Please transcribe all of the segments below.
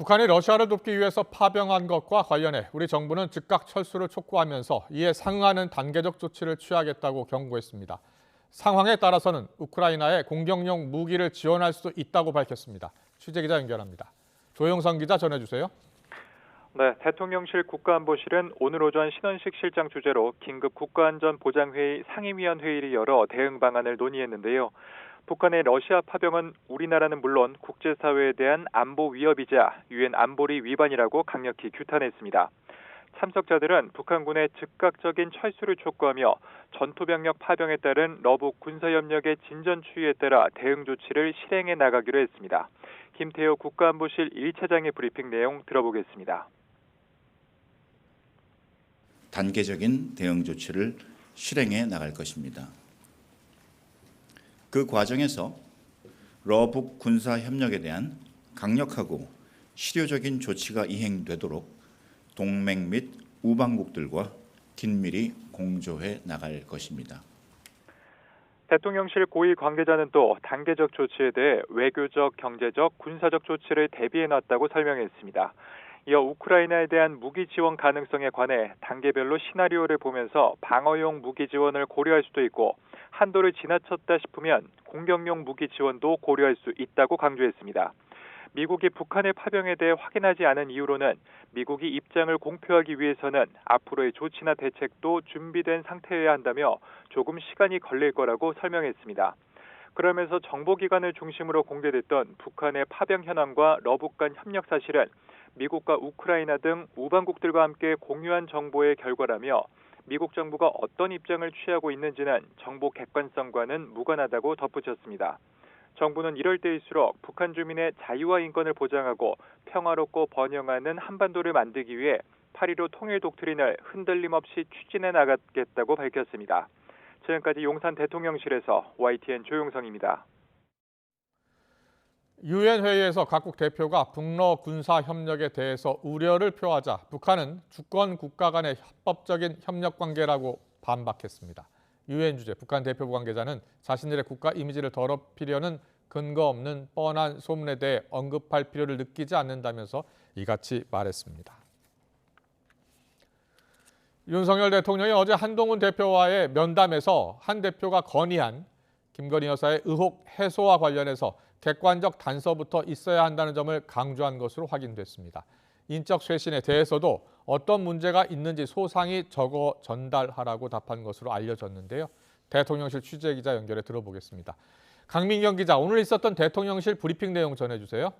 북한이 러시아를 돕기 위해서 파병한 것과 관련해 우리 정부는 즉각 철수를 촉구하면서 이에 상응하는 단계적 조치를 취하겠다고 경고했습니다. 상황에 따라서는 우크라이나에 공격용 무기를 지원할 수도 있다고 밝혔습니다. 취재기자 연결합니다. 조영선 기자 전해주세요. 네, 대통령실 국가안보실은 오늘 오전 신원식 실장 주재로 긴급 국가안전보장회의 상임위원회의를 열어 대응 방안을 논의했는데요. 북한의 러시아 파병은 우리나라는 물론 국제사회에 대한 안보 위협이자 유엔 안보리 위반이라고 강력히 규탄했습니다. 참석자들은 북한군의 즉각적인 철수를 촉구하며 전투병력 파병에 따른 러북 군사협력의 진전 추이에 따라 대응 조치를 실행해 나가기로 했습니다. 김태호 국가안보실 1차장의 브리핑 내용 들어보겠습니다. 단계적인 대응 조치를 실행해 나갈 것입니다. 그 과정에서 러북 군사 협력에 대한 강력하고 실효적인 조치가 이행되도록 동맹 및 우방국들과 긴밀히 공조해 나갈 것입니다. 대통령실 고위 관계자는 또 단계적 조치에 대해 외교적, 경제적, 군사적 조치를 대비해놨다고 설명했습니다. 이어 우크라이나에 대한 무기 지원 가능성에 관해 단계별로 시나리오를 보면서 방어용 무기 지원을 고려할 수도 있고 한도를 지나쳤다 싶으면 공격용 무기 지원도 고려할 수 있다고 강조했습니다. 미국이 북한의 파병에 대해 확인하지 않은 이유로는 미국이 입장을 공표하기 위해서는 앞으로의 조치나 대책도 준비된 상태여야 한다며 조금 시간이 걸릴 거라고 설명했습니다. 그러면서 정보기관을 중심으로 공개됐던 북한의 파병 현황과 러북 간 협력 사실은 미국과 우크라이나 등 우방국들과 함께 공유한 정보의 결과라며 미국 정부가 어떤 입장을 취하고 있는지는 정보 객관성과는 무관하다고 덧붙였습니다. 정부는 이럴 때일수록 북한 주민의 자유와 인권을 보장하고 평화롭고 번영하는 한반도를 만들기 위해 8.15 통일 독트린을 흔들림 없이 추진해 나가겠다고 밝혔습니다. 지금까지 용산 대통령실에서 YTN 조용성입니다. 유엔 회의에서 각국 대표가 북러 군사 협력에 대해서 우려를 표하자 북한은 주권 국가 간의 합법적인 협력 관계라고 반박했습니다. 유엔 주재 북한 대표부 관계자는 자신들의 국가 이미지를 더럽히려는 근거 없는 뻔한 소문에 대해 언급할 필요를 느끼지 않는다면서 이같이 말했습니다. 윤석열 대통령이 어제 한동훈 대표와의 면담에서 한 대표가 건의한 김건희 여사의 의혹 해소와 관련해서 객관적 단서부터 있어야 한다는 점을 강조한 것으로 확인됐습니다. 인적 쇄신에 대해서도 어떤 문제가 있는지 소상히 적어 전달하라고 답한 것으로 알려졌는데요. 대통령실 취재기자 연결해 들어보겠습니다. 강민경 기자, 오늘 있었던 대통령실 브리핑 내용 전해주세요.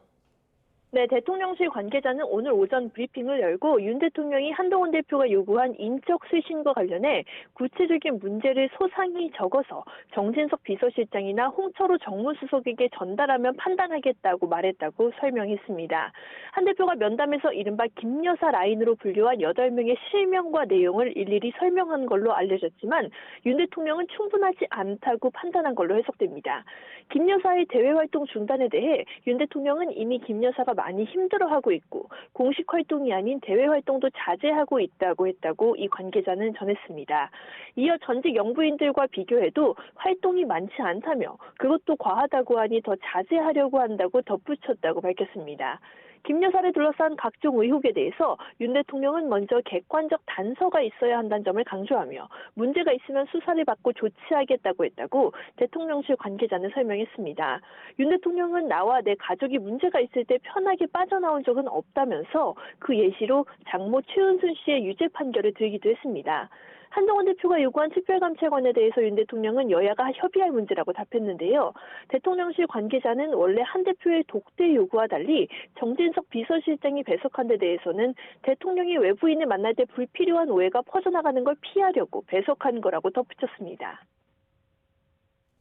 네, 대통령실 관계자는 오늘 오전 브리핑을 열고 윤 대통령이 한동훈 대표가 요구한 인적 쇄신과 관련해 구체적인 문제를 소상히 적어서 정진석 비서실장이나 홍철호 정무수석에게 전달하면 판단하겠다고 말했다고 설명했습니다. 한 대표가 면담에서 이른바 김여사 라인으로 분류한 8명의 실명과 내용을 일일이 설명한 걸로 알려졌지만 윤 대통령은 충분하지 않다고 판단한 걸로 해석됩니다. 김여사의 대외활동 중단에 대해 윤 대통령은 이미 김여사가 많이 힘들어하고 있고 공식 활동이 아닌 대외 활동도 자제하고 있다고 했다고 이 관계자는 전했습니다. 이어 전직 영부인들과 비교해도 활동이 많지 않다며 그것도 과하다고 하니 더 자제하려고 한다고 덧붙였다고 밝혔습니다. 김 여사를 둘러싼 각종 의혹에 대해서 윤 대통령은 먼저 객관적 단서가 있어야 한다는 점을 강조하며 문제가 있으면 수사를 받고 조치하겠다고 했다고 대통령실 관계자는 설명했습니다. 윤 대통령은 나와 내 가족이 문제가 있을 때 편하게 빠져나온 적은 없다면서 그 예시로 장모 최은순 씨의 유죄 판결을 들기도 했습니다. 한동훈 대표가 요구한 특별감찰관에 대해서 윤 대통령은 여야가 협의할 문제라고 답했는데요. 대통령실 관계자는 원래 한 대표의 독대 요구와 달리 정진석 비서실장이 배석한 데 대해서는 대통령이 외부인을 만날 때 불필요한 오해가 퍼져나가는 걸 피하려고 배석한 거라고 덧붙였습니다.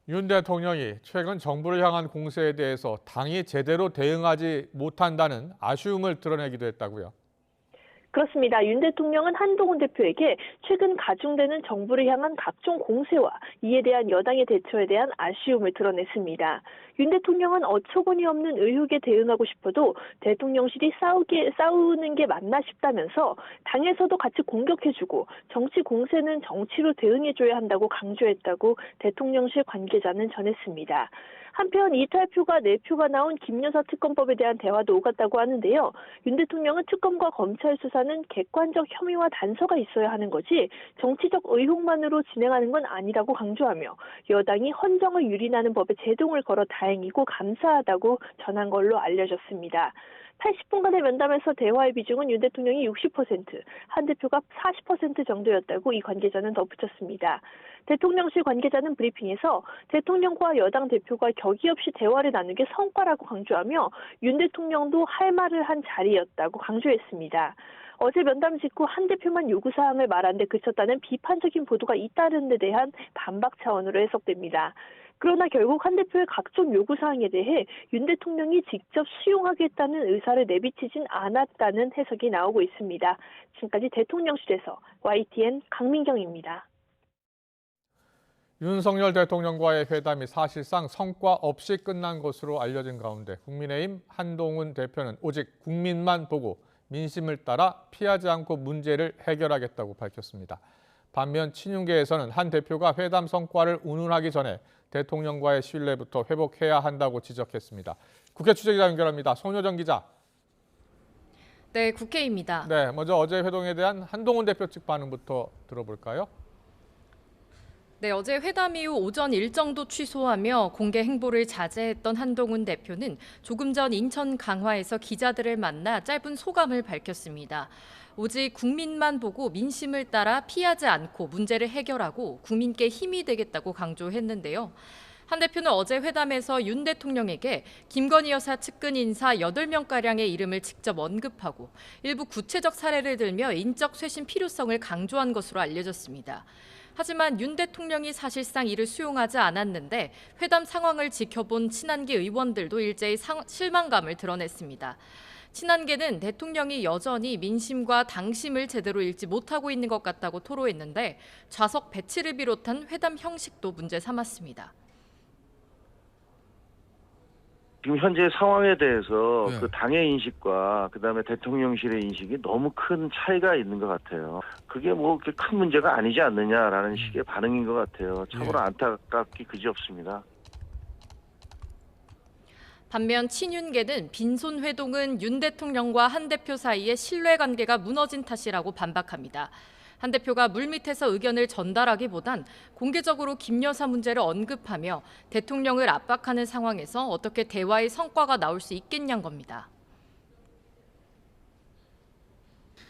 윤 대통령이 최근 정부를 향한 공세에 대해서 당이 제대로 대응하지 못한다는 아쉬움을 드러내기도 했다고요. 그렇습니다. 윤 대통령은 한동훈 대표에게 최근 가중되는 정부를 향한 각종 공세와 이에 대한 여당의 대처에 대한 아쉬움을 드러냈습니다. 윤 대통령은 어처구니 없는 의혹에 대응하고 싶어도 대통령실이 싸우는 게 맞나 싶다면서 당에서도 같이 공격해주고 정치 공세는 정치로 대응해줘야 한다고 강조했다고 대통령실 관계자는 전했습니다. 한편 이탈표가 4표가 나온 김 여사 특검법에 대한 대화도 오갔다고 하는데요. 윤 대통령은 특검과 검찰 수사는 객관적 혐의와 단서가 있어야 하는 거지 정치적 의혹만으로 진행하는 건 아니라고 강조하며 여당이 헌정을 유린하는 법에 제동을 걸어 다행이고 감사하다고 전한 걸로 알려졌습니다. 80분간의 면담에서 대화의 비중은 윤 대통령이 60%, 한 대표가 40% 정도였다고 이 관계자는 덧붙였습니다. 대통령실 관계자는 브리핑에서 대통령과 여당 대표가 격의 없이 대화를 나눈 게 성과라고 강조하며 윤 대통령도 할 말을 한 자리였다고 강조했습니다. 어제 면담 직후 한 대표만 요구사항을 말한 데 그쳤다는 비판적인 보도가 잇따른 데 대한 반박 차원으로 해석됩니다. 그러나 결국 한 대표의 각종 요구사항에 대해 윤 대통령이 직접 수용하겠다는 의사를 내비치진 않았다는 해석이 나오고 있습니다. 지금까지 대통령실에서 YTN 강민경입니다. 윤석열 대통령과의 회담이 사실상 성과 없이 끝난 것으로 알려진 가운데 국민의힘 한동훈 대표는 오직 국민만 보고 민심을 따라 피하지 않고 문제를 해결하겠다고 밝혔습니다. 반면 친윤계에서는 한 대표가 회담 성과를 운운하기 전에 대통령과의 신뢰부터 회복해야 한다고 지적했습니다. 국회 취재기자 연결합니다. 손효정 기자. 네, 국회입니다. 네, 먼저 어제 회동에 대한 한동훈 대표 측 반응부터 들어볼까요? 네, 어제 회담 이후 오전 일정도 취소하며 공개 행보를 자제했던 한동훈 대표는 조금 전 인천 강화에서 기자들을 만나 짧은 소감을 밝혔습니다. 오직 국민만 보고 민심을 따라 피하지 않고 문제를 해결하고 국민께 힘이 되겠다고 강조했는데요. 한 대표는 어제 회담에서 윤 대통령에게 김건희 여사 측근 인사 8명가량의 이름을 직접 언급하고 일부 구체적 사례를 들며 인적 쇄신 필요성을 강조한 것으로 알려졌습니다. 하지만 윤 대통령이 사실상 이를 수용하지 않았는데 회담 상황을 지켜본 친한계 의원들도 일제히 실망감을 드러냈습니다. 친한계는 대통령이 여전히 민심과 당심을 제대로 읽지 못하고 있는 것 같다고 토로했는데 좌석 배치를 비롯한 회담 형식도 문제 삼았습니다. 지금 현재 상황에 대해서 그 당의 인식과 그다음에 대통령실의 인식이 너무 큰 차이가 있는 것 같아요. 그게 뭐 그렇게 큰 문제가 아니지 않느냐라는 식의 반응인 것 같아요. 참으로 안타깝기 그지없습니다. 반면 친윤계는 빈손 회동은 윤 대통령과 한 대표 사이의 신뢰관계가 무너진 탓이라고 반박합니다. 한 대표가 물밑에서 의견을 전달하기보단 공개적으로 김 여사 문제를 언급하며 대통령을 압박하는 상황에서 어떻게 대화의 성과가 나올 수 있겠냐는 겁니다.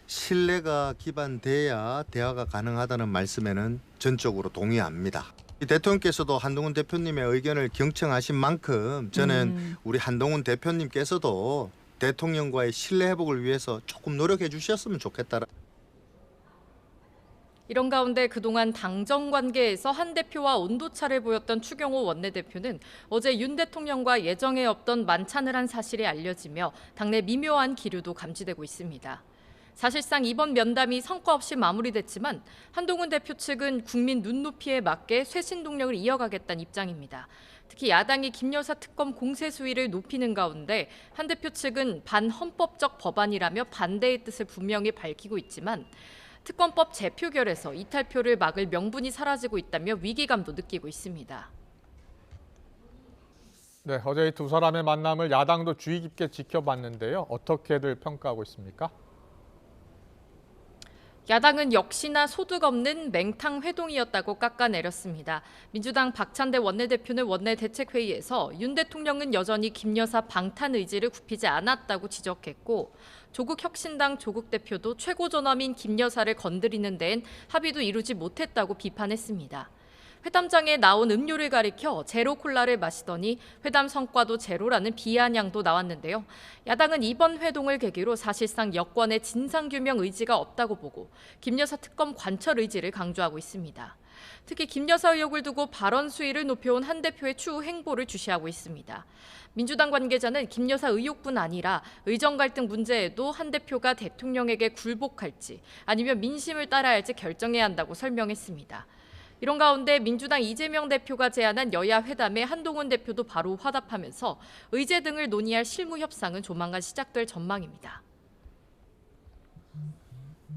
신뢰가 기반돼야 대화가 가능하다는 말씀에는 전적으로 동의합니다. 대통령께서도 한동훈 대표님의 의견을 경청하신 만큼 저는 우리 한동훈 대표님께서도 대통령과의 신뢰 회복을 위해서 조금 노력해 주셨으면 좋겠다. 이런 가운데 그동안 당정 관계에서 한 대표와 온도차를 보였던 추경호 원내대표는 어제 윤 대통령과 예정에 없던 만찬을 한 사실이 알려지며 당내 미묘한 기류도 감지되고 있습니다. 사실상 이번 면담이 성과 없이 마무리됐지만 한동훈 대표 측은 국민 눈높이에 맞게 쇄신 동력을 이어가겠다는 입장입니다. 특히 야당이 김 여사 특검 공세 수위를 높이는 가운데 한 대표 측은 반헌법적 법안이라며 반대의 뜻을 분명히 밝히고 있지만 특검법 재표결에서 이탈표를 막을 명분이 사라지고 있다며 위기감도 느끼고 있습니다. 네, 어제 이 두 사람의 만남을 야당도 주의 깊게 지켜봤는데요. 어떻게들 평가하고 있습니까? 야당은 역시나 소득 없는 맹탕 회동이었다고 깎아내렸습니다. 민주당 박찬대 원내대표는 원내대책회의에서 윤 대통령은 여전히 김 여사 방탄 의지를 굽히지 않았다고 지적했고 조국혁신당 조국 대표도 최고 존엄인 김 여사를 건드리는 데엔 합의도 이루지 못했다고 비판했습니다. 회담장에 나온 음료를 가리켜 제로 콜라를 마시더니 회담 성과도 제로라는 비아냥도 나왔는데요. 야당은 이번 회동을 계기로 사실상 여권의 진상규명 의지가 없다고 보고 김 여사 특검 관철 의지를 강조하고 있습니다. 특히 김 여사 의혹을 두고 발언 수위를 높여온 한 대표의 추후 행보를 주시하고 있습니다. 민주당 관계자는 김 여사 의혹뿐 아니라 의정 갈등 문제에도 한 대표가 대통령에게 굴복할지 아니면 민심을 따라야 할지 결정해야 한다고 설명했습니다. 이런 가운데 민주당 이재명 대표가 제안한 여야 회담에 한동훈 대표도 바로 화답하면서 의제 등을 논의할 실무 협상은 조만간 시작될 전망입니다.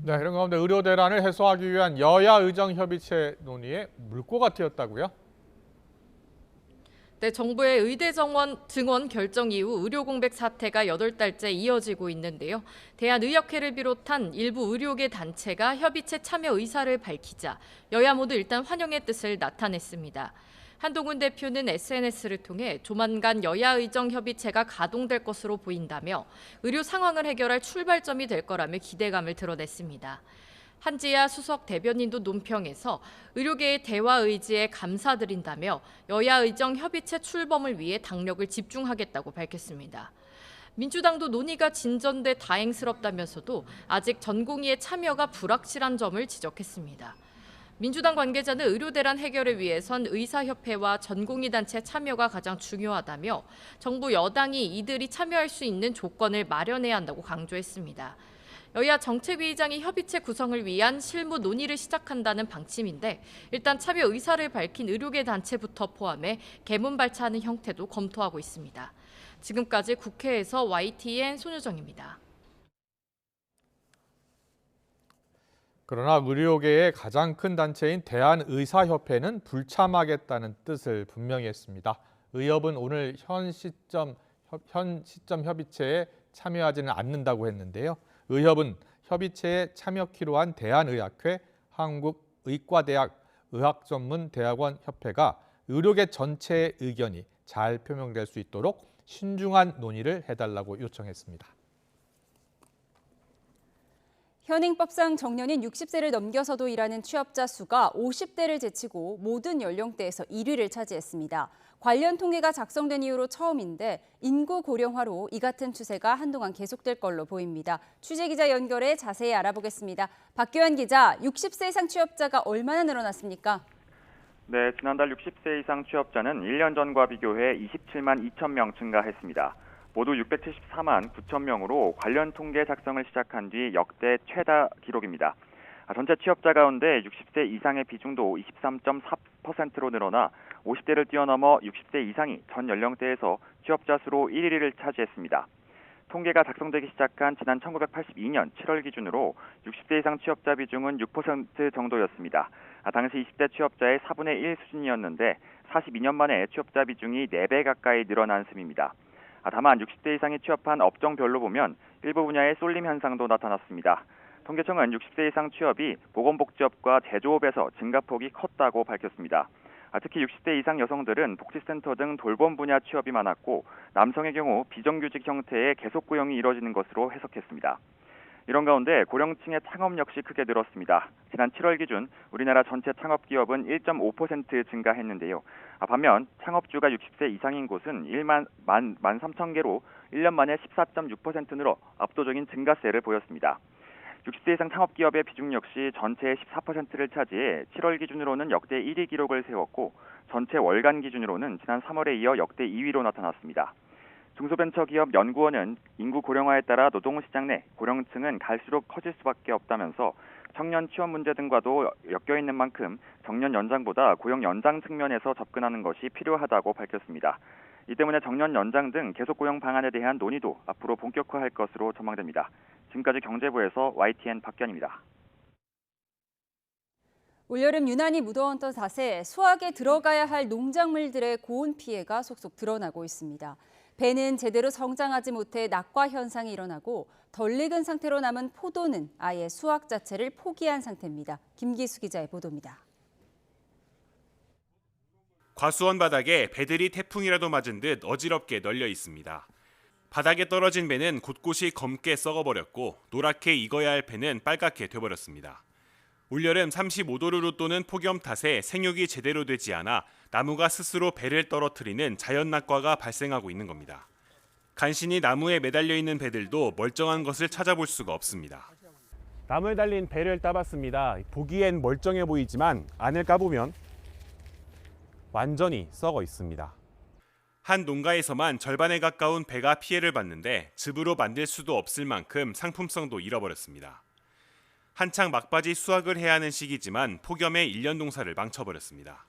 네, 이런 가운데 의료 대란을 해소하기 위한 여야 의정 협의체 논의에 물꼬가 튀었다고요? 네, 정부의 의대 증원 결정 이후 의료 공백 사태가 8달째 이어지고 있는데요. 대한의학회를 비롯한 일부 의료계 단체가 협의체 참여 의사를 밝히자 여야 모두 일단 환영의 뜻을 나타냈습니다. 한동훈 대표는 SNS를 통해 조만간 여야 의정 협의체가 가동될 것으로 보인다며 의료 상황을 해결할 출발점이 될 거라며 기대감을 드러냈습니다. 한지아 수석 대변인도 논평에서 의료계의 대화 의지에 감사드린다며 여야 의정 협의체 출범을 위해 당력을 집중하겠다고 밝혔습니다. 민주당도 논의가 진전돼 다행스럽다면서도 아직 전공의의 참여가 불확실한 점을 지적했습니다. 민주당 관계자는 의료대란 해결을 위해선 의사협회와 전공의 단체 참여가 가장 중요하다며 정부 여당이 이들이 참여할 수 있는 조건을 마련해야 한다고 강조했습니다. 여야 정책위의장이 협의체 구성을 위한 실무 논의를 시작한다는 방침인데 일단 참여 의사를 밝힌 의료계 단체부터 포함해 개문 발차하는 형태도 검토하고 있습니다. 지금까지 국회에서 YTN 손유정입니다. 그러나 의료계의 가장 큰 단체인 대한의사협회는 불참하겠다는 뜻을 분명히 했습니다. 의협은 오늘 현 시점 협의체에 참여하지는 않는다고 했는데요. 의협은 협의체에 참여키로 한 대한의학회, 한국의과대학 의학전문대학원 협회가 의료계 전체의 의견이 잘 표명될 수 있도록 신중한 논의를 해달라고 요청했습니다. 현행법상 정년인 60세를 넘겨서도 일하는 취업자 수가 50대를 제치고 모든 연령대에서 1위를 차지했습니다. 관련 통계가 작성된 이후로 처음인데 인구 고령화로 이 같은 추세가 한동안 계속될 걸로 보입니다. 취재기자 연결해 자세히 알아보겠습니다. 박규환 기자, 60세 이상 취업자가 얼마나 늘어났습니까? 네, 지난달 60세 이상 취업자는 1년 전과 비교해 27만 2천 명 증가했습니다. 모두 674만 9천 명으로 관련 통계 작성을 시작한 뒤 역대 최다 기록입니다. 전체 취업자 가운데 60세 이상의 비중도 23.4%로 늘어나 50대를 뛰어넘어 60세 이상이 전 연령대에서 취업자 수로 1위를 차지했습니다. 통계가 작성되기 시작한 지난 1982년 7월 기준으로 60세 이상 취업자 비중은 6% 정도였습니다. 당시 20대 취업자의 4분의 1 수준이었는데 42년 만에 취업자 비중이 4배 가까이 늘어난 셈입니다. 다만 60대 이상이 취업한 업종별로 보면 일부 분야의 쏠림 현상도 나타났습니다. 통계청은 60세 이상 취업이 보건복지업과 제조업에서 증가폭이 컸다고 밝혔습니다. 특히 60대 이상 여성들은 복지센터 등 돌봄 분야 취업이 많았고 남성의 경우 비정규직 형태의 계속 고용이 이뤄지는 것으로 해석했습니다. 이런 가운데 고령층의 창업 역시 크게 늘었습니다. 지난 7월 기준 우리나라 전체 창업기업은 1.5% 증가했는데요. 반면 창업주가 60세 이상인 곳은 1만 3천 개로 1년 만에 14.6% 늘어 압도적인 증가세를 보였습니다. 60세 이상 창업기업의 비중 역시 전체의 14%를 차지해 7월 기준으로는 역대 1위 기록을 세웠고 전체 월간 기준으로는 지난 3월에 이어 역대 2위로 나타났습니다. 중소벤처기업 연구원은 인구 고령화에 따라 노동시장 내 고령층은 갈수록 커질 수밖에 없다면서 청년 취업 문제 등과도 엮여있는 만큼 정년 연장보다 고용 연장 측면에서 접근하는 것이 필요하다고 밝혔습니다. 이 때문에 정년 연장 등 계속 고용 방안에 대한 논의도 앞으로 본격화할 것으로 전망됩니다. 지금까지 경제부에서 YTN 박견입니다. 올여름 유난히 무더웠던 탓에 수확에 들어가야 할 농작물들의 고온 피해가 속속 드러나고 있습니다. 배는 제대로 성장하지 못해 낙과 현상이 일어나고 덜 익은 상태로 남은 포도는 아예 수확 자체를 포기한 상태입니다. 김기수 기자의 보도입니다. 과수원 바닥에 배들이 태풍이라도 맞은 듯 어지럽게 널려 있습니다. 바닥에 떨어진 배는 곳곳이 검게 썩어버렸고 노랗게 익어야 할 배는 빨갛게 돼버렸습니다. 올여름 35도를 웃도는 폭염 탓에 생육이 제대로 되지 않아 나무가 스스로 배를 떨어뜨리는 자연낙과가 발생하고 있는 겁니다. 간신히 나무에 매달려 있는 배들도 멀쩡한 것을 찾아볼 수가 없습니다. 나무에 달린 배를 따봤습니다. 보기엔 멀쩡해 보이지만 안을 까보면 완전히 썩어 있습니다. 한 농가에서만 절반에 가까운 배가 피해를 봤는데 즙으로 만들 수도 없을 만큼 상품성도 잃어버렸습니다. 한창 막바지 수확을 해야 하는 시기지만 폭염에 1년 농사를 망쳐버렸습니다.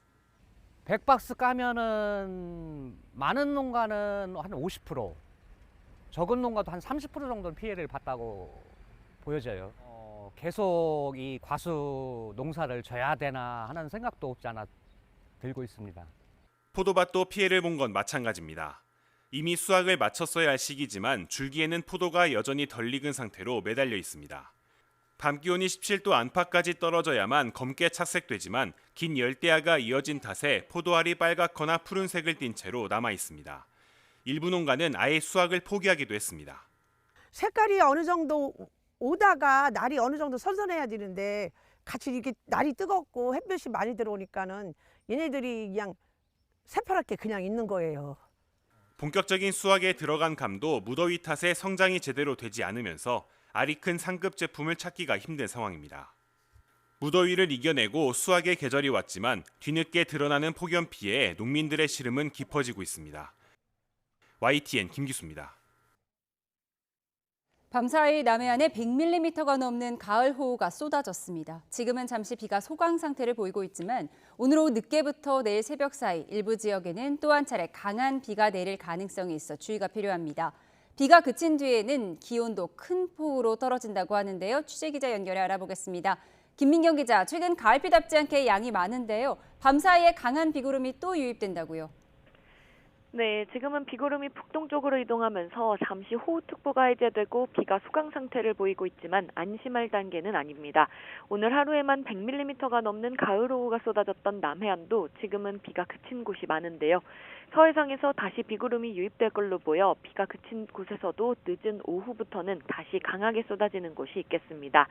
100박스 까면은 많은 농가는 한 50%, 적은 농가도 한 30% 정도 피해를 봤다고 보여져요. 계속 이 과수 농사를 져야 되나 하는 생각도 없지 않아 들고 있습니다. 포도밭도 피해를 본 건 마찬가지입니다. 이미 수확을 마쳤어야 할 시기지만 줄기에는 포도가 여전히 덜 익은 상태로 매달려 있습니다. 밤 기온이 17도 안팎까지 떨어져야만 검게 착색되지만 긴 열대야가 이어진 탓에 포도알이 빨갛거나 푸른색을 띤 채로 남아 있습니다. 일부 농가는 아예 수확을 포기하기도 했습니다. 색깔이 어느 정도 오다가 날이 어느 정도 선선해야 되는데 같이 이렇게 날이 뜨겁고 햇볕이 많이 들어오니까는 얘네들이 그냥 새파랗게 그냥 있는 거예요. 본격적인 수확에 들어간 감도 무더위 탓에 성장이 제대로 되지 않으면서 알이 큰 상급 제품을 찾기가 힘든 상황입니다. 무더위를 이겨내고 수확의 계절이 왔지만 뒤늦게 드러나는 폭염 피해에 농민들의 시름은 깊어지고 있습니다. YTN 김기수입니다. 밤사이 남해안에 100mm가 넘는 가을호우가 쏟아졌습니다. 지금은 잠시 비가 소강 상태를 보이고 있지만 오늘 오후 늦게부터 내일 새벽 사이 일부 지역에는 또 한 차례 강한 비가 내릴 가능성이 있어 주의가 필요합니다. 비가 그친 뒤에는 기온도 큰 폭으로 떨어진다고 하는데요. 취재기자 연결해 알아보겠습니다. 김민경 기자, 최근 가을비답지 않게 양이 많은데요. 밤사이에 강한 비구름이 또 유입된다고요? 네, 지금은 비구름이 북동쪽으로 이동하면서 잠시 호우특보가 해제되고 비가 소강 상태를 보이고 있지만 안심할 단계는 아닙니다. 오늘 하루에만 100mm가 넘는 가을호우가 쏟아졌던 남해안도 지금은 비가 그친 곳이 많은데요. 서해상에서 다시 비구름이 유입될 걸로 보여 비가 그친 곳에서도 늦은 오후부터는 다시 강하게 쏟아지는 곳이 있겠습니다.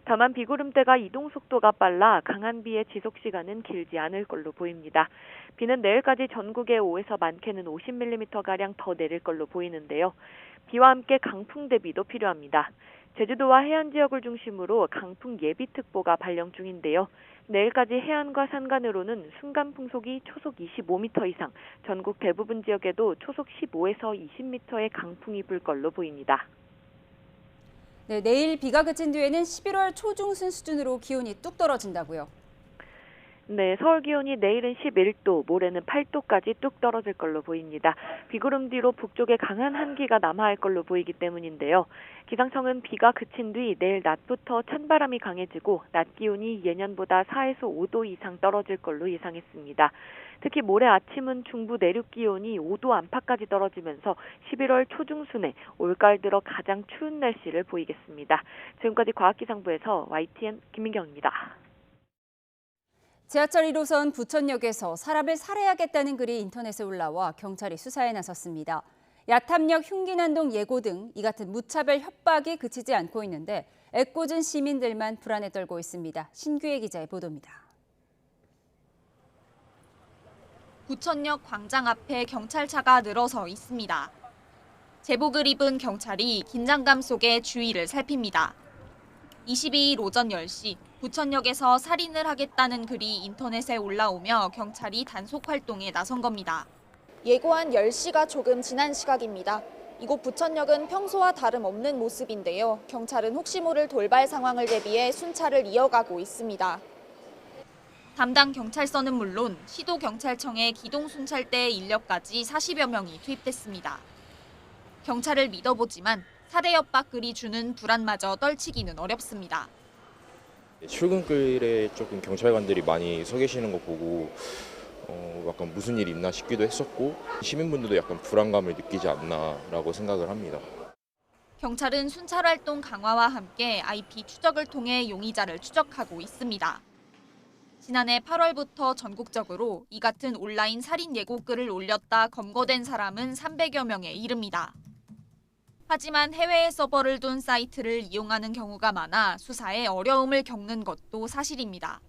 다만 비구름대가 이동 속도가 빨라 강한 비의 지속 시간은 길지 않을 걸로 보입니다. 비는 내일까지 전국에 5에서 많게는 50mm가량 더 내릴 걸로 보이는데요. 비와 함께 강풍 대비도 필요합니다. 제주도와 해안 지역을 중심으로 강풍 예비특보가 발령 중인데요. 내일까지 해안과 산간으로는 순간 풍속이 초속 25m 이상, 전국 대부분 지역에도 초속 15에서 20m의 강풍이 불 걸로 보입니다. 네, 내일 비가 그친 뒤에는 11월 초중순 수준으로 기온이 뚝 떨어진다고요? 네, 서울 기온이 내일은 11도, 모레는 8도까지 뚝 떨어질 걸로 보입니다. 비구름 뒤로 북쪽에 강한 한기가 남하할 걸로 보이기 때문인데요. 기상청은 비가 그친 뒤 내일 낮부터 찬바람이 강해지고 낮 기온이 예년보다 4에서 5도 이상 떨어질 걸로 예상했습니다. 특히 모레 아침은 중부 내륙 기온이 5도 안팎까지 떨어지면서 11월 초중순에 올가을 들어 가장 추운 날씨를 보이겠습니다. 지금까지 과학기상부에서 YTN 김민경입니다. 지하철 1호선 부천역에서 사람을 살해하겠다는 글이 인터넷에 올라와 경찰이 수사에 나섰습니다. 야탐역 흉기난동 예고 등 이 같은 무차별 협박이 그치지 않고 있는데 애꿎은 시민들만 불안에 떨고 있습니다. 신규혜 기자의 보도입니다. 부천역 광장 앞에 경찰차가 늘어서 있습니다. 제복을 입은 경찰이 긴장감 속에 주위를 살핍니다. 22일 오전 10시 부천역에서 살인을 하겠다는 글이 인터넷에 올라오며 경찰이 단속 활동에 나선 겁니다. 예고한 10시가 조금 지난 시각입니다. 이곳 부천역은 평소와 다름없는 모습인데요. 경찰은 혹시 모를 돌발 상황을 대비해 순찰을 이어가고 있습니다. 담당 경찰서는 물론 시도경찰청의 기동순찰대 인력까지 40여 명이 투입됐습니다. 경찰을 믿어보지만 살해 협박 글이 주는 불안마저 떨치기는 어렵습니다. 출근길에 조금 경찰관들이 많이 서 계시는 거 보고 약간 무슨 일이 있나 싶기도 했었고 시민분들도 약간 불안감을 느끼지 않나라고 생각을 합니다. 경찰은 순찰 활동 강화와 함께 IP 추적을 통해 용의자를 추적하고 있습니다. 지난해 8월부터 전국적으로 이 같은 온라인 살인 예고글을 올렸다 검거된 사람은 300여 명에 이릅니다. 하지만 해외에 서버를 둔 사이트를 이용하는 경우가 많아 수사에 어려움을 겪는 것도 사실입니다.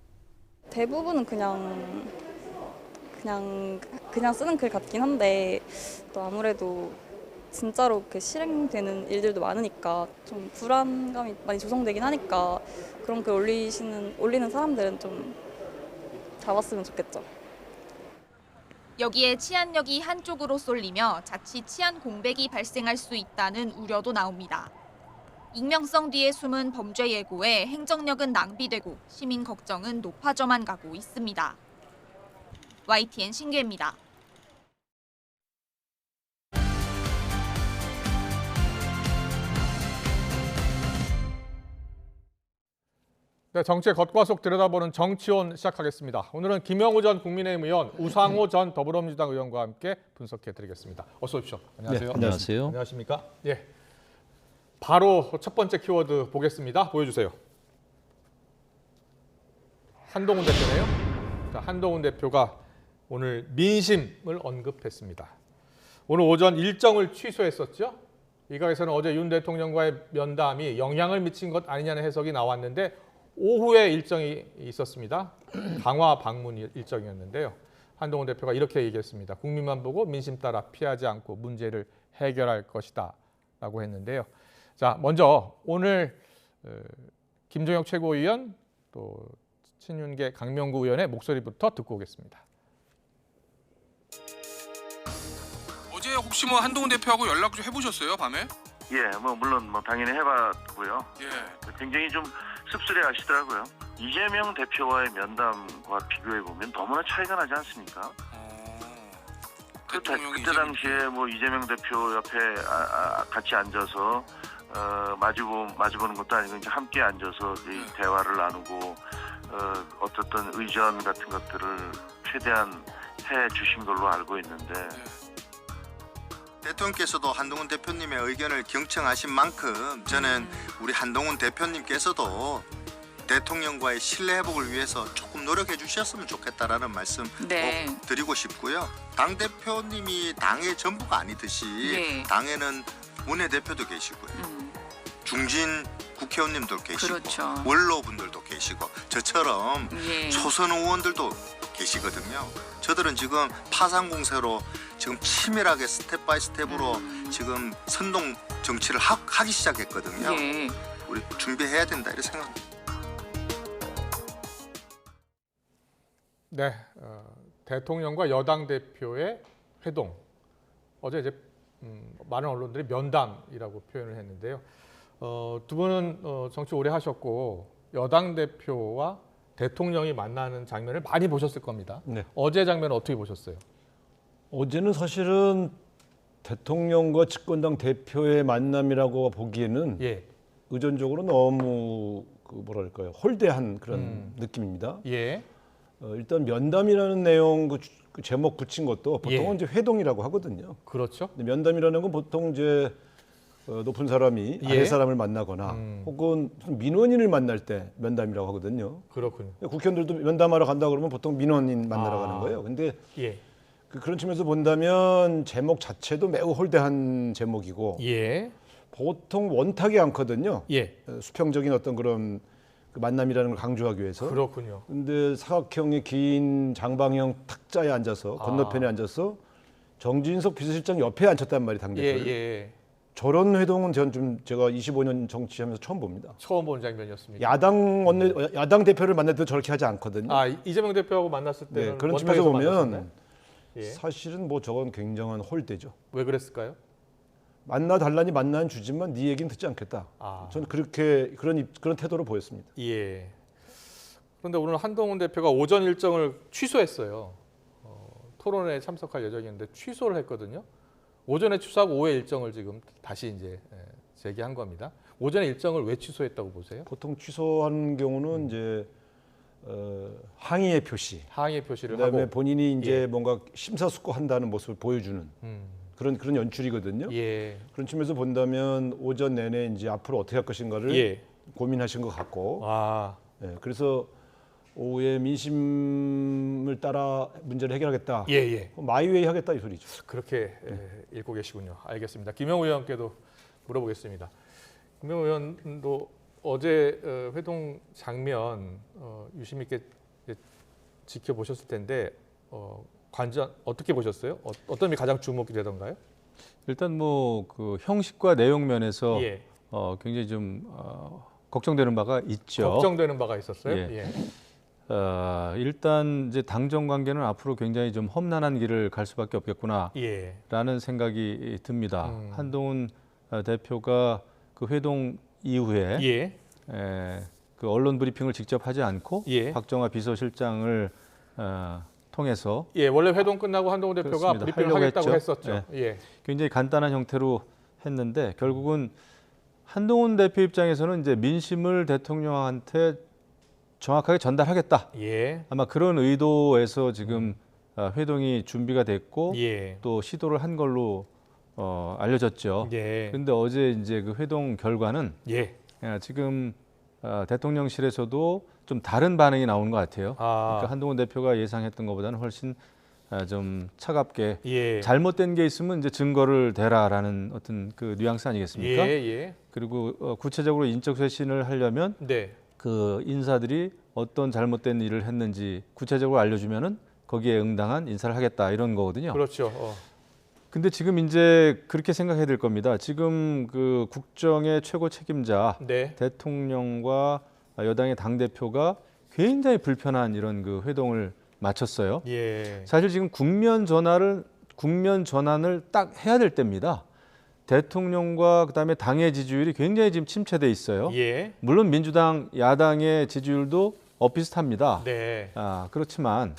대부분은 그냥 쓰는 글 같긴 한데 또 아무래도 진짜로 그 실행되는 일들도 많으니까 좀 불안감이 많이 조성되긴 하니까 그런 글 올리는 사람들은 좀 잡았으면 좋겠죠. 여기에 치안력이 한쪽으로 쏠리며 자칫 치안 공백이 발생할 수 있다는 우려도 나옵니다. 익명성 뒤에 숨은 범죄 예고에 행정력은 낭비되고 시민 걱정은 높아져만 가고 있습니다. YTN 신규혜입니다. 네, 정치의 겉과 속 들여다보는 정치온 시작하겠습니다. 오늘은 김영우 전 국민의힘 의원, 우상호 전 더불어민주당 의원과 함께 분석해드리겠습니다. 어서 오십시오. 안녕하세요. 네, 안녕하세요. 안녕하십니까? 예. 바로 첫 번째 키워드 보겠습니다. 보여주세요. 한동훈 대표네요. 자, 한동훈 대표가 오늘 민심을 언급했습니다. 오늘 오전 일정을 취소했었죠. 일각에서는 어제 윤 대통령과의 면담이 영향을 미친 것 아니냐는 해석이 나왔는데 오후에 일정이 있었습니다. 강화 방문 일정이었는데요. 한동훈 대표가 이렇게 얘기했습니다. 국민만 보고 민심 따라 피하지 않고 문제를 해결할 것이다 라고 했는데요. 자, 먼저 오늘 김종혁 최고위원 또 친윤계 강명구 의원의 목소리부터 듣고 오겠습니다. 어제 혹시 뭐 한동훈 대표하고 연락 좀 해보셨어요, 밤에? 예, 물론 당연히 해봤고요. 예. 굉장히 좀 씁쓸해하시더라고요. 이재명 대표와의 면담과 비교해 보면 너무나 차이가 나지 않습니까? 그때 당시에 뭐 이재명 대표 옆에 같이 앉아서 마주보는 것도 아니고 이제 함께 앉아서 대화를 나누고 어떤 의전 같은 것들을 최대한 해 주신 걸로 알고 있는데. 대통령께서도 한동훈 대표님의 의견을 경청하신 만큼 저는 우리 한동훈 대표님께서도 대통령과의 신뢰 회복을 위해서 조금 노력해 주셨으면 좋겠다라는 말씀 꼭 드리고 싶고요. 당 대표님이 당의 전부가 아니듯이 당에는 원내대표도 계시고요. 중진 국회의원님도 계시고 원로분들도 계시고 저처럼 초선 의원들도 계시거든요. 저들은 지금 파상 공세로 지금 치밀하게 스텝 바이 스텝으로 지금 선동 정치를 하기 시작했거든요. 우리 준비해야 된다 이렇게 생각합니다. 네, 대통령과 여당 대표의 회동. 어제 이제 많은 언론들이 면담이라고 표현을 했는데요. 두 분은 정치 오래 하셨고 여당 대표와 대통령이 만나는 장면을 많이 보셨을 겁니다. 네. 어제 장면은 어떻게 보셨어요? 어제는 사실은 대통령과 집권당 대표의 만남이라고 보기에는 의존적으로 너무 뭐랄까요 홀대한 그런 느낌입니다. 일단 면담이라는 내용 그 제목 붙인 것도 보통은 이제 회동이라고 하거든요. 그렇죠. 근데 면담이라는 건 보통 이제 높은 사람이 아래 사람을 만나거나 혹은 민원인을 만날 때 면담이라고 하거든요. 그렇군요. 국회의원들도 면담하러 간다 그러면 보통 민원인 만나러 가는 거예요. 근데 그런 측면에서 본다면 제목 자체도 매우 홀대한 제목이고 보통 원탁이 않거든요. 수평적인 어떤 그런 그 만남이라는 걸 강조하기 위해서. 그렇군요. 근데 사각형의 긴 장방형 탁자에 앉아서 건너편에 앉아서 정진석 비서실장 옆에 앉혔단 말이에요, 당대표를. 저런 회동은 제가 25년 정치하면서 처음 봅니다. 처음 본 장면이었습니다. 야당 대표를 만날 때 저렇게 하지 않거든요. 이재명 대표하고 만났을 때는 그런 측면에서 보면 사실은 뭐 저건 굉장한 홀대죠. 왜 그랬을까요? 만나 달라니 만나는 주지만 네 얘기는 듣지 않겠다. 저는 그런 태도로 보였습니다. 그런데 오늘 한동훈 대표가 오전 일정을 취소했어요. 토론회에 참석할 예정이었는데 취소를 했거든요. 오전에 취소하고 오후에 일정을 지금 다시 이제 재개한 겁니다. 오전에 일정을 왜 취소했다고 보세요? 보통 취소하는 경우는 이제 항의의 표시. 항의의 표시를 그다음에 하고 본인이 이제 뭔가 심사숙고한다는 모습을 보여주는 그런 연출이거든요. 그런 측면에서 본다면 오전 내내 이제 앞으로 어떻게 할 것인가를 고민하신 것 같고. 그래서 오후에 민심을 따라 문제를 해결하겠다. 마이웨이 하겠다 이 소리죠. 그렇게 읽고 계시군요. 알겠습니다. 김영우 의원께도 물어보겠습니다. 김영우 의원도 어제 회동 장면 유심 있게 지켜보셨을 텐데 관전 어떻게 보셨어요? 어떤 점이 가장 주목이 되던가요? 일단 뭐 그 형식과 내용 면에서 굉장히 좀 걱정되는 바가 있죠. 걱정되는 바가 있었어요. 일단 이제 당정 관계는 앞으로 굉장히 좀 험난한 길을 갈 수밖에 없겠구나라는 생각이 듭니다. 한동훈 대표가 그 회동 이후에 그 언론 브리핑을 직접 하지 않고 박정화 비서실장을 통해서 원래 회동 끝나고 한동훈 대표가 브리핑을 하겠다고 했었죠. 굉장히 간단한 형태로 했는데 결국은 한동훈 대표 입장에서는 이제 민심을 대통령한테 정확하게 전달하겠다. 예. 아마 그런 의도에서 지금 회동이 준비가 됐고 예. 또 시도를 한 걸로 알려졌죠. 예. 그런데 어제 이제 그 회동 결과는 예. 지금 대통령실에서도 좀 다른 반응이 나오는 것 같아요. 그러니까 한동훈 대표가 예상했던 것보다는 훨씬 좀 차갑게 예. 잘못된 게 있으면 이제 증거를 대라라는 어떤 그 뉘앙스 아니겠습니까? 예. 예. 그리고 구체적으로 인적 쇄신을 하려면 네. 그 인사들이 어떤 잘못된 일을 했는지 구체적으로 알려주면은 거기에 응당한 인사를 하겠다 이런 거거든요. 그렇죠. 근데 지금 이제 그렇게 생각해야 될 겁니다. 지금 그 국정의 최고 책임자 네. 대통령과 여당의 당 대표가 굉장히 불편한 이런 그 회동을 마쳤어요. 예. 사실 지금 국면 전환을 딱 해야 될 때입니다. 대통령과 그다음에 당의 지지율이 굉장히 지금 침체돼 있어요. 예. 물론 민주당 야당의 지지율도 엇비슷합니다. 네. 그렇지만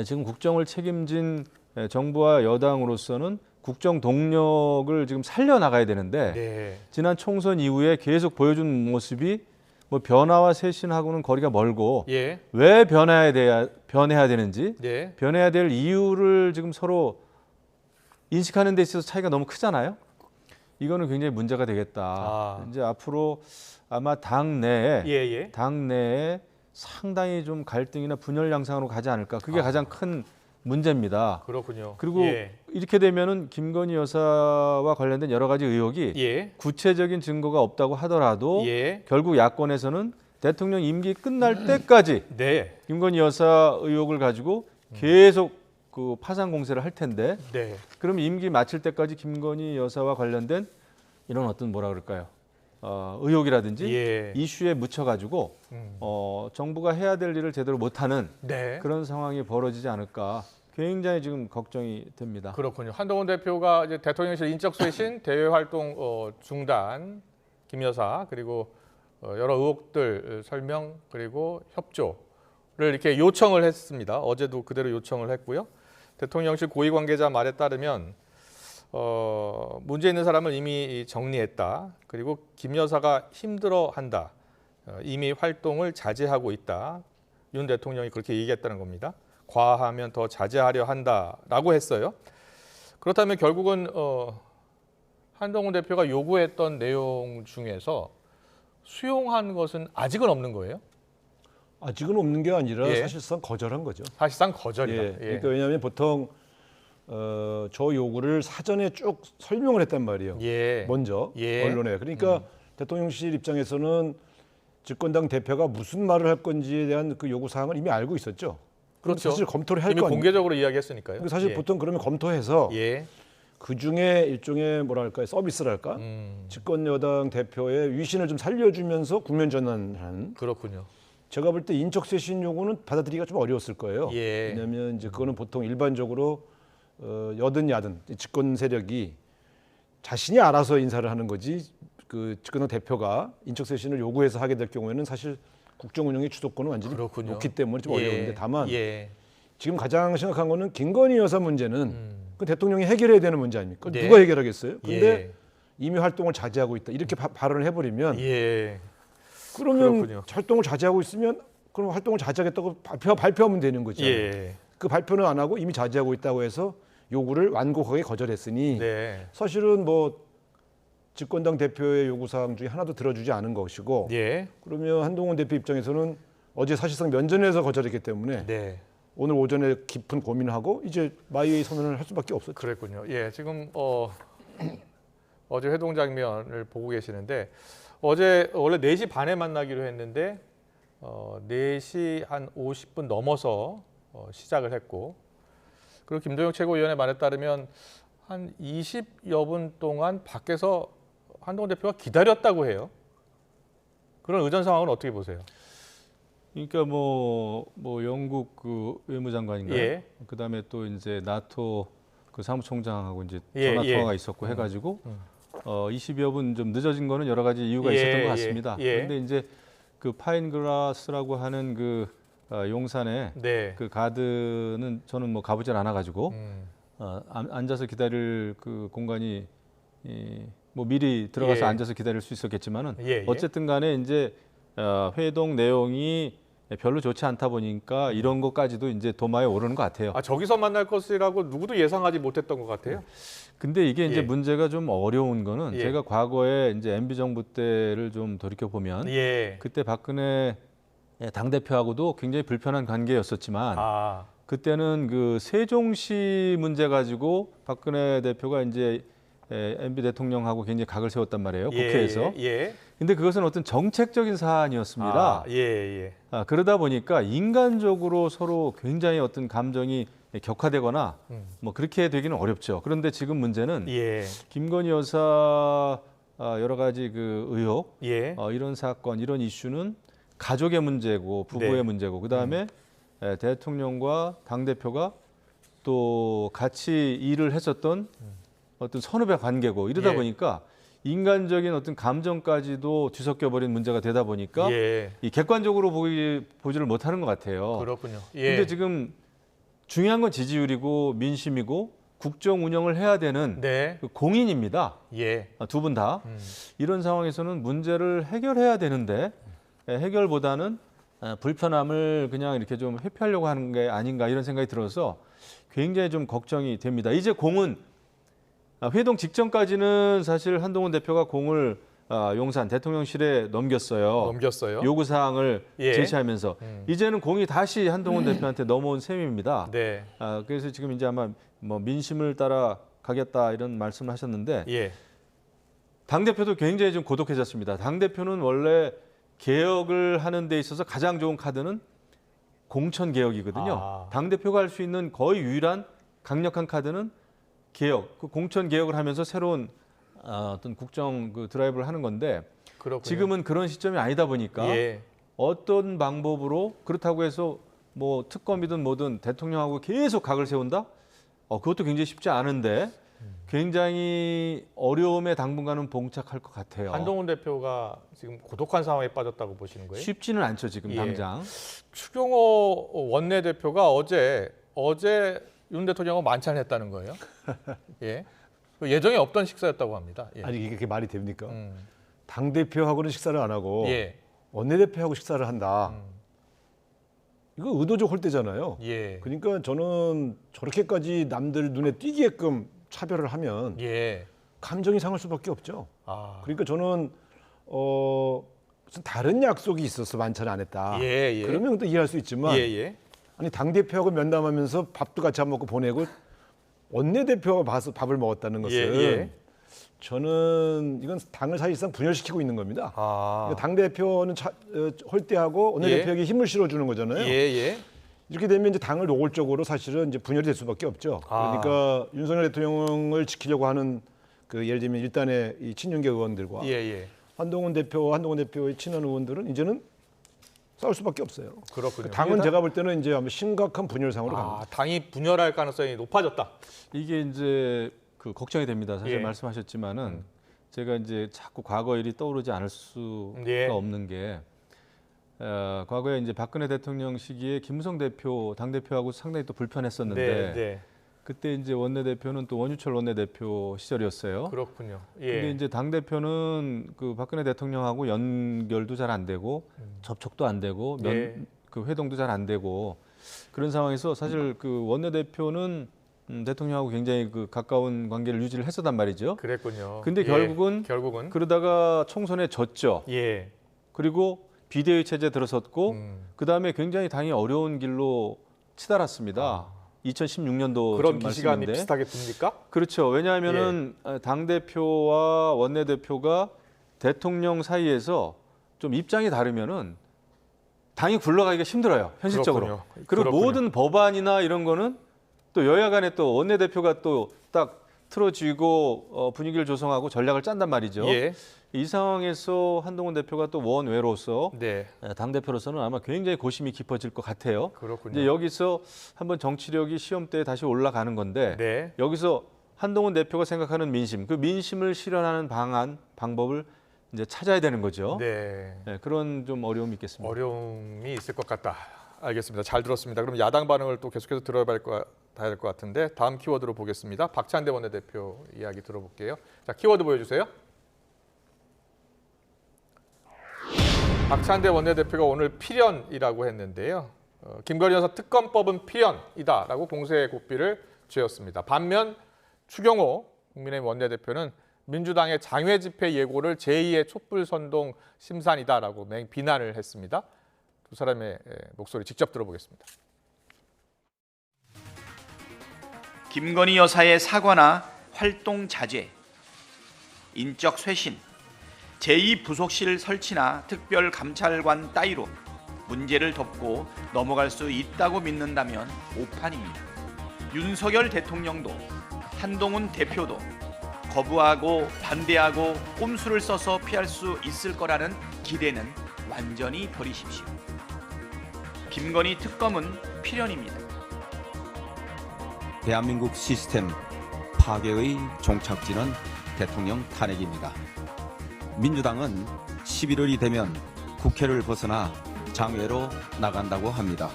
지금 국정을 책임진 정부와 여당으로서는 국정 동력을 지금 살려나가야 되는데 네. 지난 총선 이후에 계속 보여준 모습이 뭐 변화와 쇄신하고는 거리가 멀고 예. 왜 변해야 되는지 네. 변해야 될 이유를 지금 서로 인식하는 데 있어서 차이가 너무 크잖아요. 이거는 굉장히 문제가 되겠다. 이제 앞으로 아마 당 내에 상당히 좀 갈등이나 분열 양상으로 가지 않을까. 그게 가장 큰 문제입니다. 그렇군요. 그리고 이렇게 되면은 김건희 여사와 관련된 여러 가지 의혹이 구체적인 증거가 없다고 하더라도 결국 야권에서는 대통령 임기 끝날 때까지 김건희 여사 의혹을 가지고 계속 그 파상 공세를 할 텐데 그럼 임기 마칠 때까지 김건희 여사와 관련된 이런 어떤 뭐라 그럴까요? 의혹이라든지 이슈에 묻혀가지고 정부가 해야 될 일을 제대로 못하는 그런 상황이 벌어지지 않을까 굉장히 지금 걱정이 됩니다. 그렇군요. 한동훈 대표가 이제 대통령실 인적쇄신, 대외 활동 중단, 김 여사 그리고 여러 의혹들 설명 그리고 협조를 이렇게 요청을 했습니다. 어제도 그대로 요청을 했고요. 대통령실 고위 관계자 말에 따르면 문제 있는 사람을 이미 정리했다. 그리고 김 여사가 힘들어한다. 이미 활동을 자제하고 있다. 윤 대통령이 그렇게 얘기했다는 겁니다. 과하면 더 자제하려 한다라고 했어요. 그렇다면 결국은 한동훈 대표가 요구했던 내용 중에서 수용한 것은 아직은 없는 거예요? 아직은 없는 게 아니라 사실상 거절한 거죠. 사실상 거절이다. 그러니까 왜냐하면 보통 저 요구를 사전에 쭉 설명을 했단 말이에요. 먼저 언론에. 그러니까 대통령실 입장에서는 집권당 대표가 무슨 말을 할 건지에 대한 그 요구 사항을 이미 알고 있었죠. 그렇죠. 사실 검토를 할 거 이미 아니에요. 공개적으로 이야기했으니까요. 사실 보통 그러면 검토해서 그 중에 일종의 뭐랄까요 서비스랄까 집권 여당 대표의 위신을 좀 살려주면서 국면 전환하는. 그렇군요. 제가 볼 때 인적 쇄신 요구는 받아들이기가 좀 어려웠을 거예요. 왜냐하면 이제 그거는 보통 일반적으로 여든 야든 집권 세력이 자신이 알아서 인사를 하는 거지 그 집권당 대표가 인적 쇄신을 요구해서 하게 될 경우에는 사실 국정 운영의 주도권은 완전히 놓기 때문에 좀 어려운데 다만 지금 가장 심각한 거는 김건희 여사 문제는 그 대통령이 해결해야 되는 문제 아닙니까? 누가 해결하겠어요? 근데 이미 활동을 자제하고 있다 이렇게 발언을 해버리면 그러면 그렇군요. 활동을 자제하고 있으면 그럼 활동을 자제하겠다고 발표하면 되는 거죠. 그 발표는 안 하고 이미 자제하고 있다고 해서 요구를 완곡하게 거절했으니 사실은 뭐 집권당 대표의 요구사항 중에 하나도 들어주지 않은 것이고 그러면 한동훈 대표 입장에서는 어제 사실상 면전에서 거절했기 때문에 오늘 오전에 깊은 고민을 하고 이제 마이웨이 선언을 할 수밖에 없었죠. 그랬군요. 지금 어제 회동 장면을 보고 계시는데 어제 원래 4시 반에 만나기로 했는데 4시 한 50분 넘어서 시작을 했고 그리고 김도영 최고위원의 말에 따르면 한 20여 분 동안 밖에서 한동훈 대표가 기다렸다고 해요. 그런 의전 상황은 어떻게 보세요? 그러니까 뭐 영국 그 외무장관인가요? 그다음에 또 이제 나토 그 사무총장하고 이제 전화 통화가 있었고 해가지고 20여 분 좀 늦어진 거는 여러 가지 이유가 있었던 것 같습니다. 그런데 이제 그 파인그라스라고 하는 그 용산에 그 가드는 저는 뭐 가보질 않아가지고 앉아서 기다릴 그 공간이 뭐 미리 들어가서 앉아서 기다릴 수 있었겠지만은 어쨌든 간에 이제 회동 내용이 별로 좋지 않다 보니까 이런 것까지도 이제 도마에 오르는 것 같아요. 저기서 만날 것이라고 누구도 예상하지 못했던 것 같아요. 근데 이게 이제 예. 문제가 좀 어려운 거는 예. 제가 과거에 이제 MB 정부 때를 좀 돌이켜 보면 예. 그때 박근혜 당 대표하고도 굉장히 불편한 관계였었지만 그때는 그 세종시 문제 가지고 박근혜 대표가 이제 MB 대통령하고 굉장히 각을 세웠단 말이에요. 국회에서. 예. 근데 그것은 어떤 정책적인 사안이었습니다. 예. 그러다 보니까 인간적으로 서로 굉장히 어떤 감정이 격화되거나 뭐 그렇게 되기는 어렵죠. 그런데 지금 문제는 김건희 여사 여러 가지 그 의혹, 이런 사건, 이런 이슈는 가족의 문제고 부부의 네. 문제고 그다음에 대통령과 당대표가 또 같이 일을 했었던 어떤 선후배 관계고 이러다 보니까 인간적인 어떤 감정까지도 뒤섞여 버린 문제가 되다 보니까 이 객관적으로 보지를 못하는 것 같아요. 그렇군요. 근데 지금 중요한 건 지지율이고 민심이고 국정 운영을 해야 되는 그 공인입니다. 두 분 다. 이런 상황에서는 문제를 해결해야 되는데 해결보다는 불편함을 그냥 이렇게 좀 회피하려고 하는 게 아닌가 이런 생각이 들어서 굉장히 좀 걱정이 됩니다. 이제 공은 회동 직전까지는 사실 한동훈 대표가 공을 용산 대통령실에 넘겼어요. 요구사항을 제시하면서 이제는 공이 다시 한동훈 대표한테 넘어온 셈입니다. 그래서 지금 이제 아마 뭐 민심을 따라 가겠다 이런 말씀을 하셨는데 당대표도 굉장히 좀 고독해졌습니다. 당대표는 원래 개혁을 하는 데 있어서 가장 좋은 카드는 공천개혁이거든요. 당대표가 할 수 있는 거의 유일한 강력한 카드는 개혁, 그 공천 개혁을 하면서 새로운 어떤 국정 그 드라이브를 하는 건데 그렇군요. 지금은 그런 시점이 아니다 보니까 어떤 방법으로 그렇다고 해서 뭐 특검이든 뭐든 대통령하고 계속 각을 세운다? 그것도 굉장히 쉽지 않은데 굉장히 어려움에 당분간은 봉착할 것 같아요. 한동훈 대표가 지금 고독한 상황에 빠졌다고 보시는 거예요? 쉽지는 않죠, 지금 당장. 추경호 원내대표가 어제 윤 대통령하고 만찬했다는 거예요. 예정에 없던 식사였다고 합니다. 아니 이게 말이 됩니까? 당 대표하고는 식사를 안 하고 원내대표하고 식사를 한다. 이거 의도적 홀대잖아요. 그러니까 저는 저렇게까지 남들 눈에 띄게끔 차별을 하면 감정이 상할 수밖에 없죠. 그러니까 저는 무슨 다른 약속이 있어서 만찬을 안 했다. 그러면 또 이해할 수 있지만 아니 당대표하고 면담하면서 밥도 같이 안 먹고 보내고 원내대표가 봐서 밥을 먹었다는 것은 저는 이건 당을 사실상 분열시키고 있는 겁니다. 그러니까 당대표는 홀대하고 원내대표에게 힘을 실어주는 거잖아요. 이렇게 되면 이제 당을 노골적으로 사실은 이제 분열이 될 수밖에 없죠. 그러니까 윤석열 대통령을 지키려고 하는 그 예를 들면 일단의 이 친윤계 의원들과 한동훈 대표의 친한 의원들은 이제는 싸울 수밖에 없어요. 그렇군요. 당은 제가 볼 때는 이제 아마 심각한 분열 상으로 갑니다. 당이 분열할 가능성이 높아졌다. 이게 이제 그 걱정이 됩니다. 사실 말씀하셨지만은 제가 이제 자꾸 과거 일이 떠오르지 않을 수가 없는 게 과거에 이제 박근혜 대통령 시기에 김무성 대표 당 대표하고 상당히 또 불편했었는데 그때 이제 원내대표는 또 원유철 원내대표 시절이었어요. 그렇군요. 근데 이제 당 대표는 그 박근혜 대통령하고 연결도 잘 안 되고 접촉도 안 되고 그 회동도 잘 안 되고 그런 상황에서 사실 그 원내대표는 대통령하고 굉장히 그 가까운 관계를 유지를 했었단 말이죠. 그랬군요. 근데 결국은 그러다가 총선에 졌죠. 그리고 비대위 체제 들어섰고 그다음에 굉장히 당이 어려운 길로 치달았습니다. 2016년도 그런 기시감이 비슷하게 듭니까? 그렇죠. 왜냐하면은 당대표와 원내대표가 대통령 사이에서 좀 입장이 다르면은 당이 굴러가기가 힘들어요. 현실적으로. 그리고 모든 법안이나 이런 거는 또 여야 간에 또 원내대표가 또 딱 틀어쥐고 분위기를 조성하고 전략을 짠단 말이죠. 이 상황에서 한동훈 대표가 또 원외로서 당대표로서는 아마 굉장히 고심이 깊어질 것 같아요. 이제 여기서 한번 정치력이 시험대에 다시 올라가는 건데 여기서 한동훈 대표가 생각하는 민심, 그 민심을 실현하는 방법을 이제 찾아야 되는 거죠. 그런 좀 어려움이 있겠습니다. 어려움이 있을 것 같다. 알겠습니다. 잘 들었습니다. 그럼 야당 반응을 또 계속해서 들어봐야 될 것 같은데 다음 키워드로 보겠습니다. 박찬대 원내대표 이야기 들어볼게요. 자, 키워드 보여주세요. 박찬대 원내대표가 오늘 필연이라고 했는데요. 김건희 여사 특검법은 필연이다라고 공세의 고삐를 쥐었습니다. 반면 추경호 국민의힘 원내대표는 민주당의 장외 집회 예고를 제2의 촛불선동 심산이다라고 비난을 했습니다. 두 사람의 목소리 직접 들어보겠습니다. 김건희 여사의 사과나 활동 자제, 인적 쇄신, 제2부속실 설치나 특별감찰관 따위로 문제를 덮고 넘어갈 수 있다고 믿는다면 오판입니다. 윤석열 대통령도 한동훈 대표도 거부하고 반대하고 꼼수를 써서 피할 수 있을 거라는 기대는 완전히 버리십시오. 김건희 특검은 필연입니다. 대한민국 시스템 파괴의 종착지는 대통령 탄핵입니다. 민주당은 11월이 되면 국회를 벗어나 장외로 나간다고 합니다.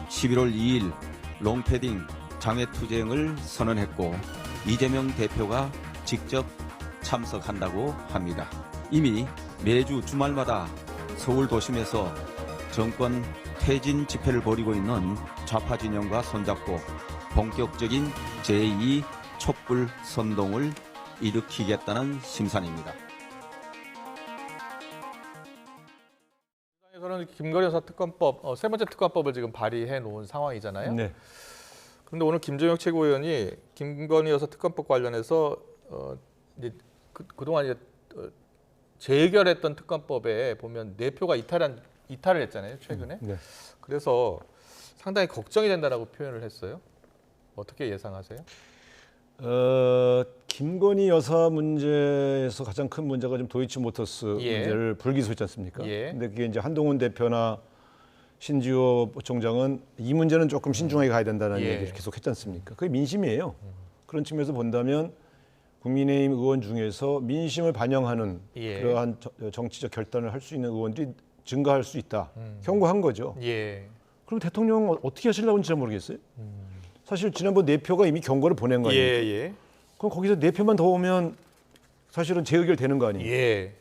11월 2일 롱패딩 장외투쟁을 선언했고 이재명 대표가 직접 참석한다고 합니다. 이미 매주 주말마다 서울 도심에서 정권 퇴진 집회를 벌이고 있는 좌파 진영과 손잡고 본격적인 제2 촛불 선동을 일으키겠다는 심산입니다. 저는 김건희 여사 특검법, 세 번째 특검법을 지금 발의해 놓은 상황이잖아요. 네. 그런데 오늘 김종혁 최고위원이 김건희 여사 특검법 관련해서 그동안 재의결했던 특검법에 보면 내표가 이탈을 했잖아요, 최근에. 네. 그래서 상당히 걱정이 된다라고 표현을 했어요. 어떻게 예상하세요? 김건희 여사 문제에서 가장 큰 문제가 좀 도이치모터스 문제를 불기소했지 않습니까? 근데 그게 이제 한동훈 대표나 신지호 총장은 이 문제는 조금 신중하게 가야 된다는 얘기를 계속 했지 않습니까? 그게 민심이에요. 그런 측면에서 본다면 국민의힘 의원 중에서 민심을 반영하는 그러한 정치적 결단을 할 수 있는 의원들이 증가할 수 있다. 경고한 거죠. 그럼 대통령 어떻게 하시려고 잘 모르겠어요. 사실 지난번 내표가 이미 경고를 보낸 거 아닙니까? 그럼 거기서 내표만 더 오면 사실은 재의결되는 거 아닙니까?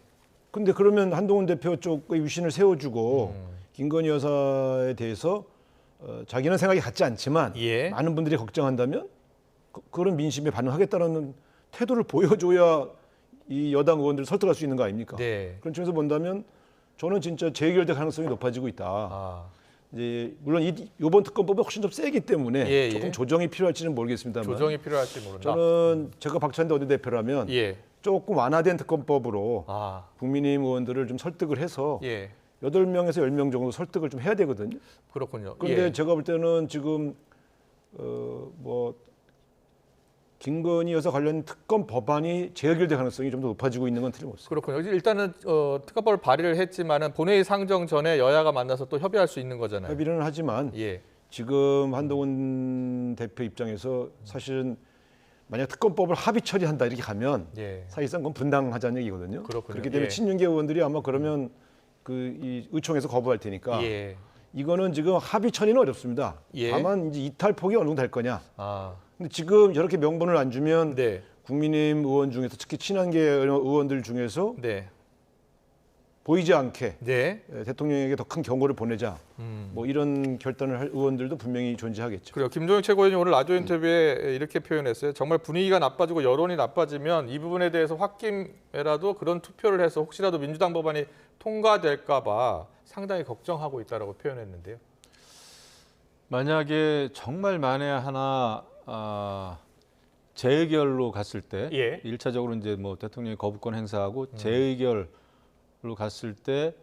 근데 그러면 한동훈 대표 쪽의 유신을 세워주고 김건희 여사에 대해서 자기는 생각이 같지 않지만 많은 분들이 걱정한다면 그런 민심에 반응하겠다는 태도를 보여줘야 이 여당 의원들을 설득할 수 있는 거 아닙니까? 그런 측면에서 본다면 저는 진짜 재의결될 가능성이 높아지고 있다. 이제 물론 이번 특검법은 훨씬 좀 세기 때문에 조금 조정이 필요할지는 모르겠습니다만 조정이 필요할지 모른다. 저는 제가 박찬대 원내대표라면 조금 완화된 특검법으로 국민의힘 의원들을 좀 설득을 해서 8명에서 10명 정도 설득을 좀 해야 되거든요. 그렇군요. 그런데 제가 볼 때는 지금 김건희 여사 관련 특검 법안이 재의결될 가능성이 좀 더 높아지고 있는 건 틀림없습니다. 그렇군요. 일단은 특검법을 발의를 했지만은 본회의 상정 전에 여야가 만나서 또 협의할 수 있는 거잖아요. 협의는 하지만 지금 한동훈 대표 입장에서 사실은 만약 특검법을 합의 처리한다 이렇게 가면 사실상 그건 분당하자는 얘기거든요. 그렇기 때문에 친윤계 의원들이 아마 그러면 이 의총에서 거부할 테니까 이거는 지금 합의 처리는 어렵습니다. 다만 이제 이탈 폭이 어느 정도 될 거냐. 근데 지금 저렇게 명분을 안 주면 국민의힘 의원 중에서 특히 친한계 의원들 중에서 보이지 않게 대통령에게 더 큰 경고를 보내자. 뭐 이런 결단을 할 의원들도 분명히 존재하겠죠. 그래요. 김종혁 최고위원이 오늘 라디오 인터뷰에 이렇게 표현했어요. 정말 분위기가 나빠지고 여론이 나빠지면 이 부분에 대해서 홧김에라도 그런 투표를 해서 혹시라도 민주당 법안이 통과될까 봐 상당히 걱정하고 있다라고 표현했는데요. 만약에 정말 만에 하나 재의결로 갔을 때 1차적으로 이제 뭐 대통령이 거부권 행사하고 재의결로 갔을 때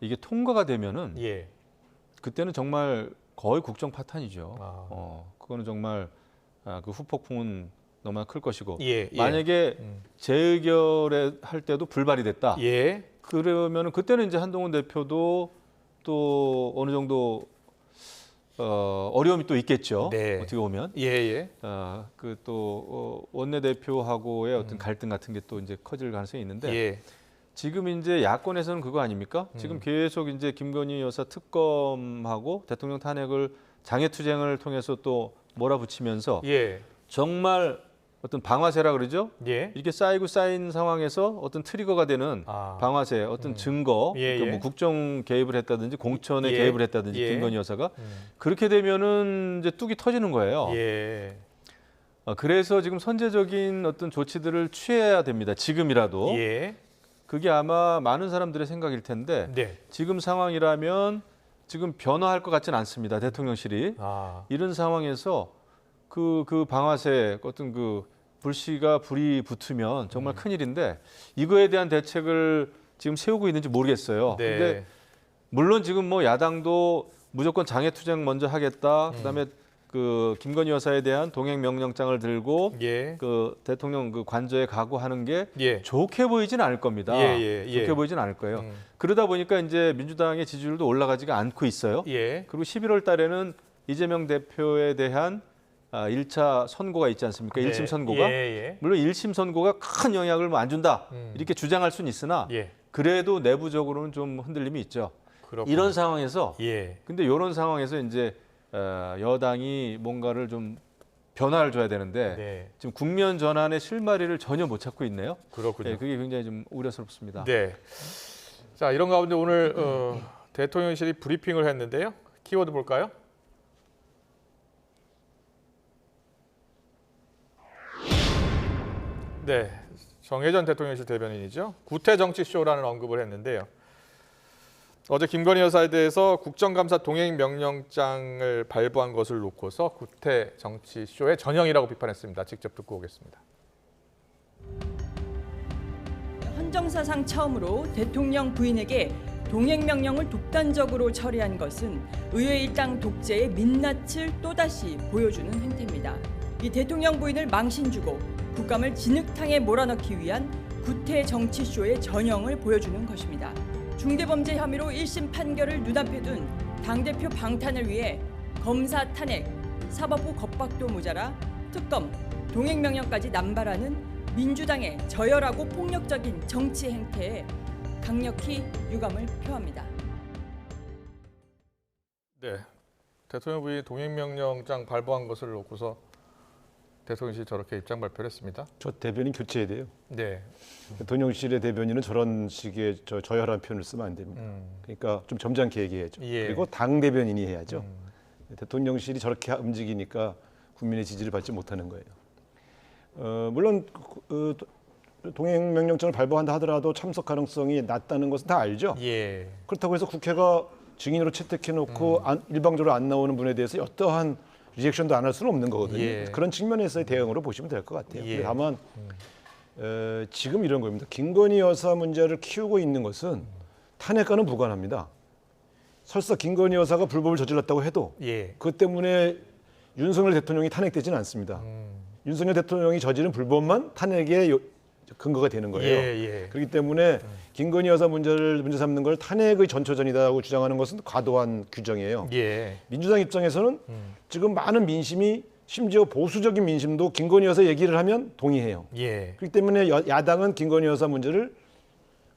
이게 통과가 되면은 그때는 정말 거의 국정 파탄이죠. 그거는 정말 그 후폭풍은 너무나 클 것이고 만약에 재의결에 할 때도 불발이 됐다. 그러면은 그때는 이제 한동훈 대표도 또 어느 정도 어려움이 또 있겠죠. 어떻게 보면 그 또 원내대표하고의 어떤 갈등 같은 게 또 이제 커질 가능성이 있는데 지금 이제 야권에서는 그거 아닙니까? 지금 계속 이제 김건희 여사 특검하고 대통령 탄핵을 장외투쟁을 통해서 또 몰아붙이면서 정말 어떤 방아쇠라 그러죠. 예. 이렇게 쌓이고 쌓인 상황에서 어떤 트리거가 되는 방아쇠, 어떤 증거, 예, 그러니까 예. 뭐 국정 개입을 했다든지 공천에 예. 개입을 했다든지 예. 김건희 여사가 그렇게 되면은 이제 뚝이 터지는 거예요. 예. 그래서 지금 선제적인 어떤 조치들을 취해야 됩니다. 지금이라도. 예. 그게 아마 많은 사람들의 생각일 텐데 네. 지금 상황이라면 지금 변화할 것 같지는 않습니다. 대통령실이. 이런 상황에서 그 방아쇠 어떤 그 불이 붙으면 정말 큰일인데 이거에 대한 대책을 지금 세우고 있는지 모르겠어요. 네. 근데 물론 지금 뭐 야당도 무조건 장애투쟁 먼저 하겠다. 그다음에 그 김건희 여사에 대한 동행 명령장을 들고 그 대통령 그 관저에 가고 하는 게 좋게 보이진 않을 겁니다. 좋게 보이진 않을 거예요. 그러다 보니까 이제 민주당의 지지율도 올라가지가 않고 있어요. 그리고 11월 달에는 이재명 대표에 대한 1차 선고가 있지 않습니까? 1심 선고가. 물론 1심 선고가 큰 영향을 뭐 안 준다. 이렇게 주장할 수는 있으나 그래도 내부적으로는 좀 흔들림이 있죠. 그렇군요. 이런 상황에서 근데 이런 상황에서 이제 여당이 뭔가를 좀 변화를 줘야 되는데 지금 국면 전환의 실마리를 전혀 못 찾고 있네요. 그렇군요. 그게 굉장히 좀 우려스럽습니다. 네. 자, 이런 가운데 오늘 대통령실이 브리핑을 했는데요. 키워드 볼까요? 네, 정혜전 대통령실 대변인이죠. 구태 정치 쇼라는 언급을 했는데요. 어제 김건희 여사에 대해서 국정감사 동행 명령장을 발부한 것을 놓고서 구태 정치 쇼의 전형이라고 비판했습니다. 직접 듣고 오겠습니다. 헌정사상 처음으로 대통령 부인에게 동행 명령을 독단적으로 처리한 것은 의회 일당 독재의 민낯을 또다시 보여주는 행태입니다. 이 대통령 부인을 망신 주고 국감을 진흙탕에 몰아넣기 위한 구태 정치쇼의 전형을 보여주는 것입니다. 중대범죄 혐의로 1심 판결을 눈앞에 둔 당대표 방탄을 위해 검사 탄핵, 사법부 겁박도 모자라 특검, 동행명령까지 남발하는 민주당의 저열하고 폭력적인 정치 행태에 강력히 유감을 표합니다. 네, 대통령 부인이 동행명령장 발부한 것을 놓고서 대통령실이 저렇게 입장 발표를 했습니다. 저 대변인 교체해야 돼요. 네. 대통령실의 대변인은 저런 식의 저열한 표현을 쓰면 안 됩니다. 그러니까 좀 점잖게 얘기해야죠. 그리고 당 대변인이 해야죠. 대통령실이 저렇게 움직이니까 국민의 지지를 받지 못하는 거예요. 물론 동행 명령장을 발부한다 하더라도 참석 가능성이 낮다는 것은 다 알죠. 그렇다고 해서 국회가 증인으로 채택해놓고 일방적으로 안 나오는 분에 대해서 어떠한 리액션도 안 할 수는 없는 거거든요. 그런 측면에서의 대응으로 보시면 될 것 같아요. 다만 지금 이런 겁니다. 김건희 여사 문제를 키우고 있는 것은 탄핵과는 무관합니다. 설사 김건희 여사가 불법을 저질렀다고 해도 그것 때문에 윤석열 대통령이 탄핵되지는 않습니다. 윤석열 대통령이 저지른 불법만 탄핵의 근거가 되는 거예요. 그렇기 때문에 김건희 여사 문제를 문제 삼는 걸 탄핵의 전초전이다라고 주장하는 것은 과도한 규정이에요. 민주당 입장에서는 지금 많은 민심이 심지어 보수적인 민심도 김건희 여사 얘기를 하면 동의해요. 그렇기 때문에 야당은 김건희 여사 문제를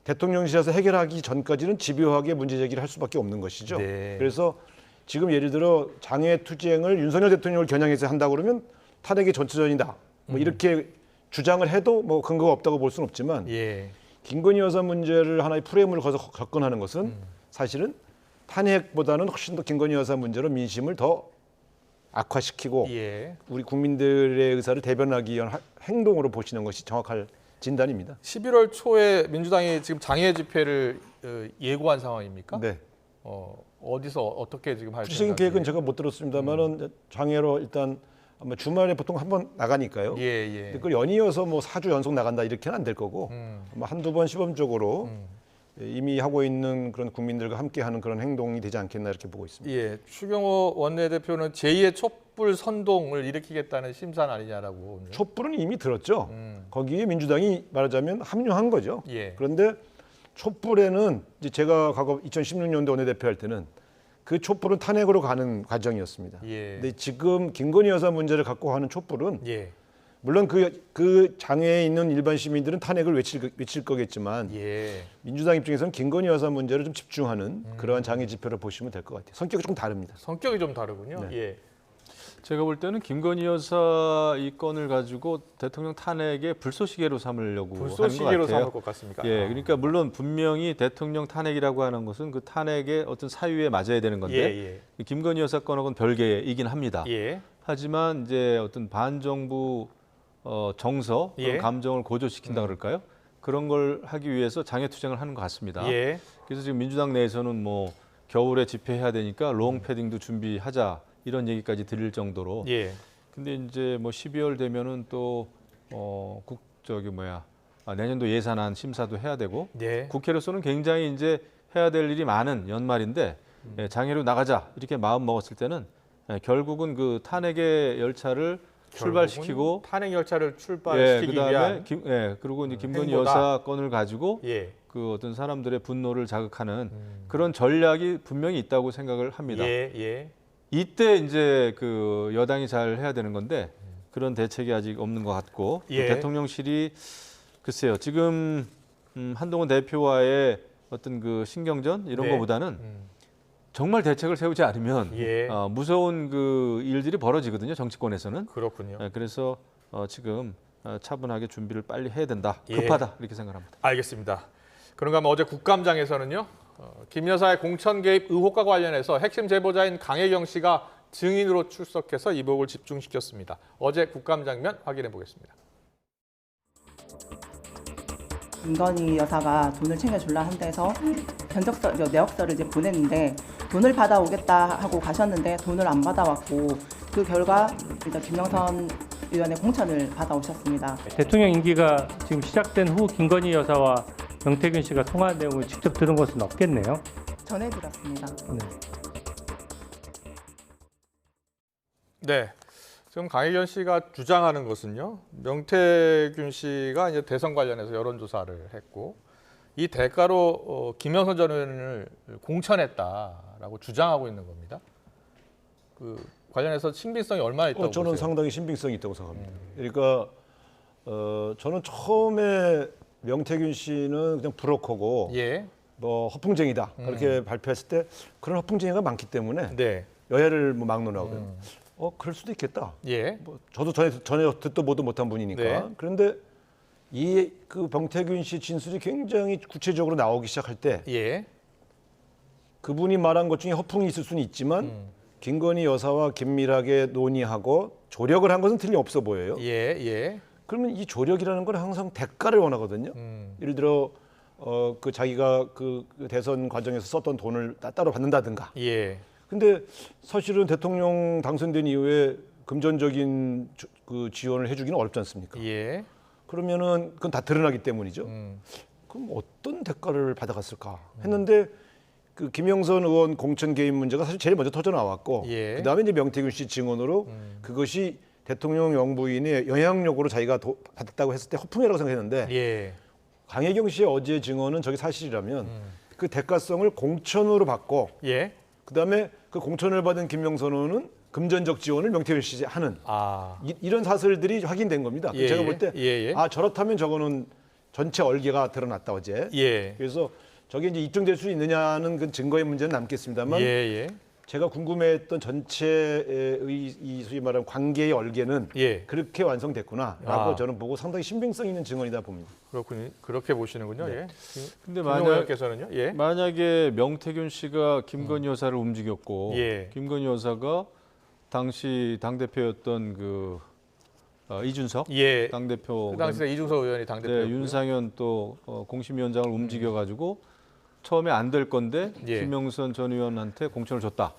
대통령실에서 해결하기 전까지는 집요하게 문제 제기를 할 수밖에 없는 것이죠. 그래서 지금 예를 들어 장외투쟁을 윤석열 대통령을 겨냥해서 한다고 그러면 탄핵의 전초전이다. 뭐 이렇게 주장을 해도 뭐 근거가 없다고 볼 수는 없지만 김건희 여사 문제를 하나의 프레임을 거서 접근하는 것은 사실은 탄핵보다는 훨씬 더 김건희 여사 문제로 민심을 더 악화시키고 우리 국민들의 의사를 대변하기 위한 행동으로 보시는 것이 정확할 진단입니다. 11월 초에 민주당이 지금 장애 집회를 예고한 상황입니까? 네. 어디서 어떻게 지금 할 구체적인 계획은 제가 못 들었습니다만은 장애로 일단 아마 주말에 보통 한 번 나가니까요. 근데 그걸 연이어서 뭐 4주 연속 나간다 이렇게는 안 될 거고 아마 한두 번 시범적으로 이미 하고 있는 그런 국민들과 함께하는 그런 행동이 되지 않겠나 이렇게 보고 있습니다. 추경호 원내대표는 제2의 촛불 선동을 일으키겠다는 심산 아니냐라고. 오늘. 촛불은 이미 들었죠. 거기에 민주당이 말하자면 합류한 거죠. 그런데 촛불에는 이제 제가 과거 2016년도 원내대표 할 때는 그 촛불은 탄핵으로 가는 과정이었습니다. 근데 지금 김건희 여사 문제를 갖고 하는 촛불은 물론 그 장애에 있는 일반 시민들은 탄핵을 외칠 거겠지만 민주당 입장에서는 김건희 여사 문제를 좀 집중하는 그러한 장애 집회를 보시면 될 것 같아요. 성격이 좀 다릅니다. 성격이 좀 다르군요. 제가 볼 때는 김건희 여사 이 건을 가지고 대통령 탄핵의 불쏘시개로 삼으려고 하는 것 같아요. 불쏘시개로 삼을 것 같습니까? 예, 그러니까 물론 분명히 대통령 탄핵이라고 하는 것은 그 탄핵의 어떤 사유에 맞아야 되는 건데 김건희 여사 건하고는 별개이긴 합니다. 하지만 이제 어떤 반정부 정서, 그런 감정을 고조시킨다 그럴까요? 그런 걸 하기 위해서 장애투쟁을 하는 것 같습니다. 그래서 지금 민주당 내에서는 뭐 겨울에 집회해야 되니까 롱 패딩도 준비하자 이런 얘기까지 드릴 정도로. 근데 이제 뭐 12월 되면은 또 내년도 예산안 심사도 해야 되고 국회로서는 굉장히 이제 해야 될 일이 많은 연말인데 장애로 나가자 이렇게 마음 먹었을 때는 결국은 그 탄핵의 열차를 출발시키고 탄핵 열차를 출발시키기 위한 그리고 이제 김건희 여사 건을 가지고 그 어떤 사람들의 분노를 자극하는 그런 전략이 분명히 있다고 생각을 합니다. 이때 이제 그 여당이 잘 해야 되는 건데 그런 대책이 아직 없는 것 같고 또 대통령실이 글쎄요 지금 한동훈 대표와의 어떤 그 신경전 이런 거보다는 정말 대책을 세우지 않으면 무서운 그 일들이 벌어지거든요. 정치권에서는. 그렇군요. 그래서 지금 차분하게 준비를 빨리 해야 된다. 급하다 이렇게 생각합니다. 알겠습니다. 그런가 하면 어제 국감장에서는요. 김 여사의 공천 개입 의혹과 관련해서 핵심 제보자인 강혜경 씨가 증인으로 출석해서 이목을 집중시켰습니다. 어제 국감 장면 확인해 보겠습니다. 김건희 여사가 돈을 챙겨줄라 한데서 내역서를 이제 보냈는데 돈을 받아오겠다 하고 가셨는데 돈을 안 받아왔고 그 결과 일단 김영선 의원의 공천을 받아오셨습니다. 대통령 임기가 지금 시작된 후 김건희 여사와 명태균 씨가 통화한 내용을 직접 들은 것은 없겠네요. 전해 들었습니다. 네. 지금 강혜경 씨가 주장하는 것은요. 명태균 씨가 이제 대선 관련해서 여론조사를 했고 이 대가로 김영선 전 의원을 공천했다라고 주장하고 있는 겁니다. 그 관련해서 신빙성이 얼마나 있다고 저는 보세요? 상당히 신빙성이 있다고 생각합니다. 그러니까 저는 처음에 명태균 씨는 그냥 브로커고 뭐 허풍쟁이다 그렇게 발표했을 때 그런 허풍쟁이가 많기 때문에 여야를 뭐 막론하고요. 그럴 수도 있겠다. 뭐 저도 전에 듣도 보도 못한 분이니까. 그런데 그 명태균 씨 진술이 굉장히 구체적으로 나오기 시작할 때 그분이 말한 것 중에 허풍이 있을 수는 있지만 김건희 여사와 긴밀하게 논의하고 조력을 한 것은 틀림없어 보여요. 그러면 이 조력이라는 건 항상 대가를 원하거든요. 예를 들어 그 자기가 그 대선 과정에서 썼던 돈을 따로 받는다든가. 근데 사실은 대통령 당선된 이후에 금전적인 그 지원을 해주기는 어렵지 않습니까? 그러면은 그건 다 드러나기 때문이죠. 그럼 어떤 대가를 받아갔을까 했는데 그 김영선 의원 공천 개입 문제가 사실 제일 먼저 터져 나왔고 그다음에 이제 명태균 씨 증언으로 그것이 대통령 영부인의 영향력으로 자기가 받았다고 했을 때 허풍이라고 생각했는데 강혜경 씨의 어제 증언은 저게 사실이라면 그 대가성을 공천으로 받고 그다음에 그 공천을 받은 김영선 의원은 금전적 지원을 명태균 씨 하는 이런 사실들이 확인된 겁니다. 제가 볼 때 저렇다면 저거는 전체 얼개가 드러났다 어제. 그래서 저게 이제 입증될 수 있느냐는 그 증거의 문제는 남겠습니다만 제가 궁금해했던 전체의 이 소위 말하는 관계의 얼개는 그렇게 완성됐구나라고 저는 보고 상당히 신빙성 있는 증언이다 봅니다. 그렇군요. 그렇게 보시는군요. 근데 만약에 명태균 씨가 김건희 여사를 움직였고 김건희 여사가 당시 당대표였던 그 이준석 당대표 그 당시에 이준석 의원이 당대표였고요. 윤상현 또 공심위원장을 움직여가지고 처음에 안 될 건데 김영선 전 의원한테 공천을 줬다.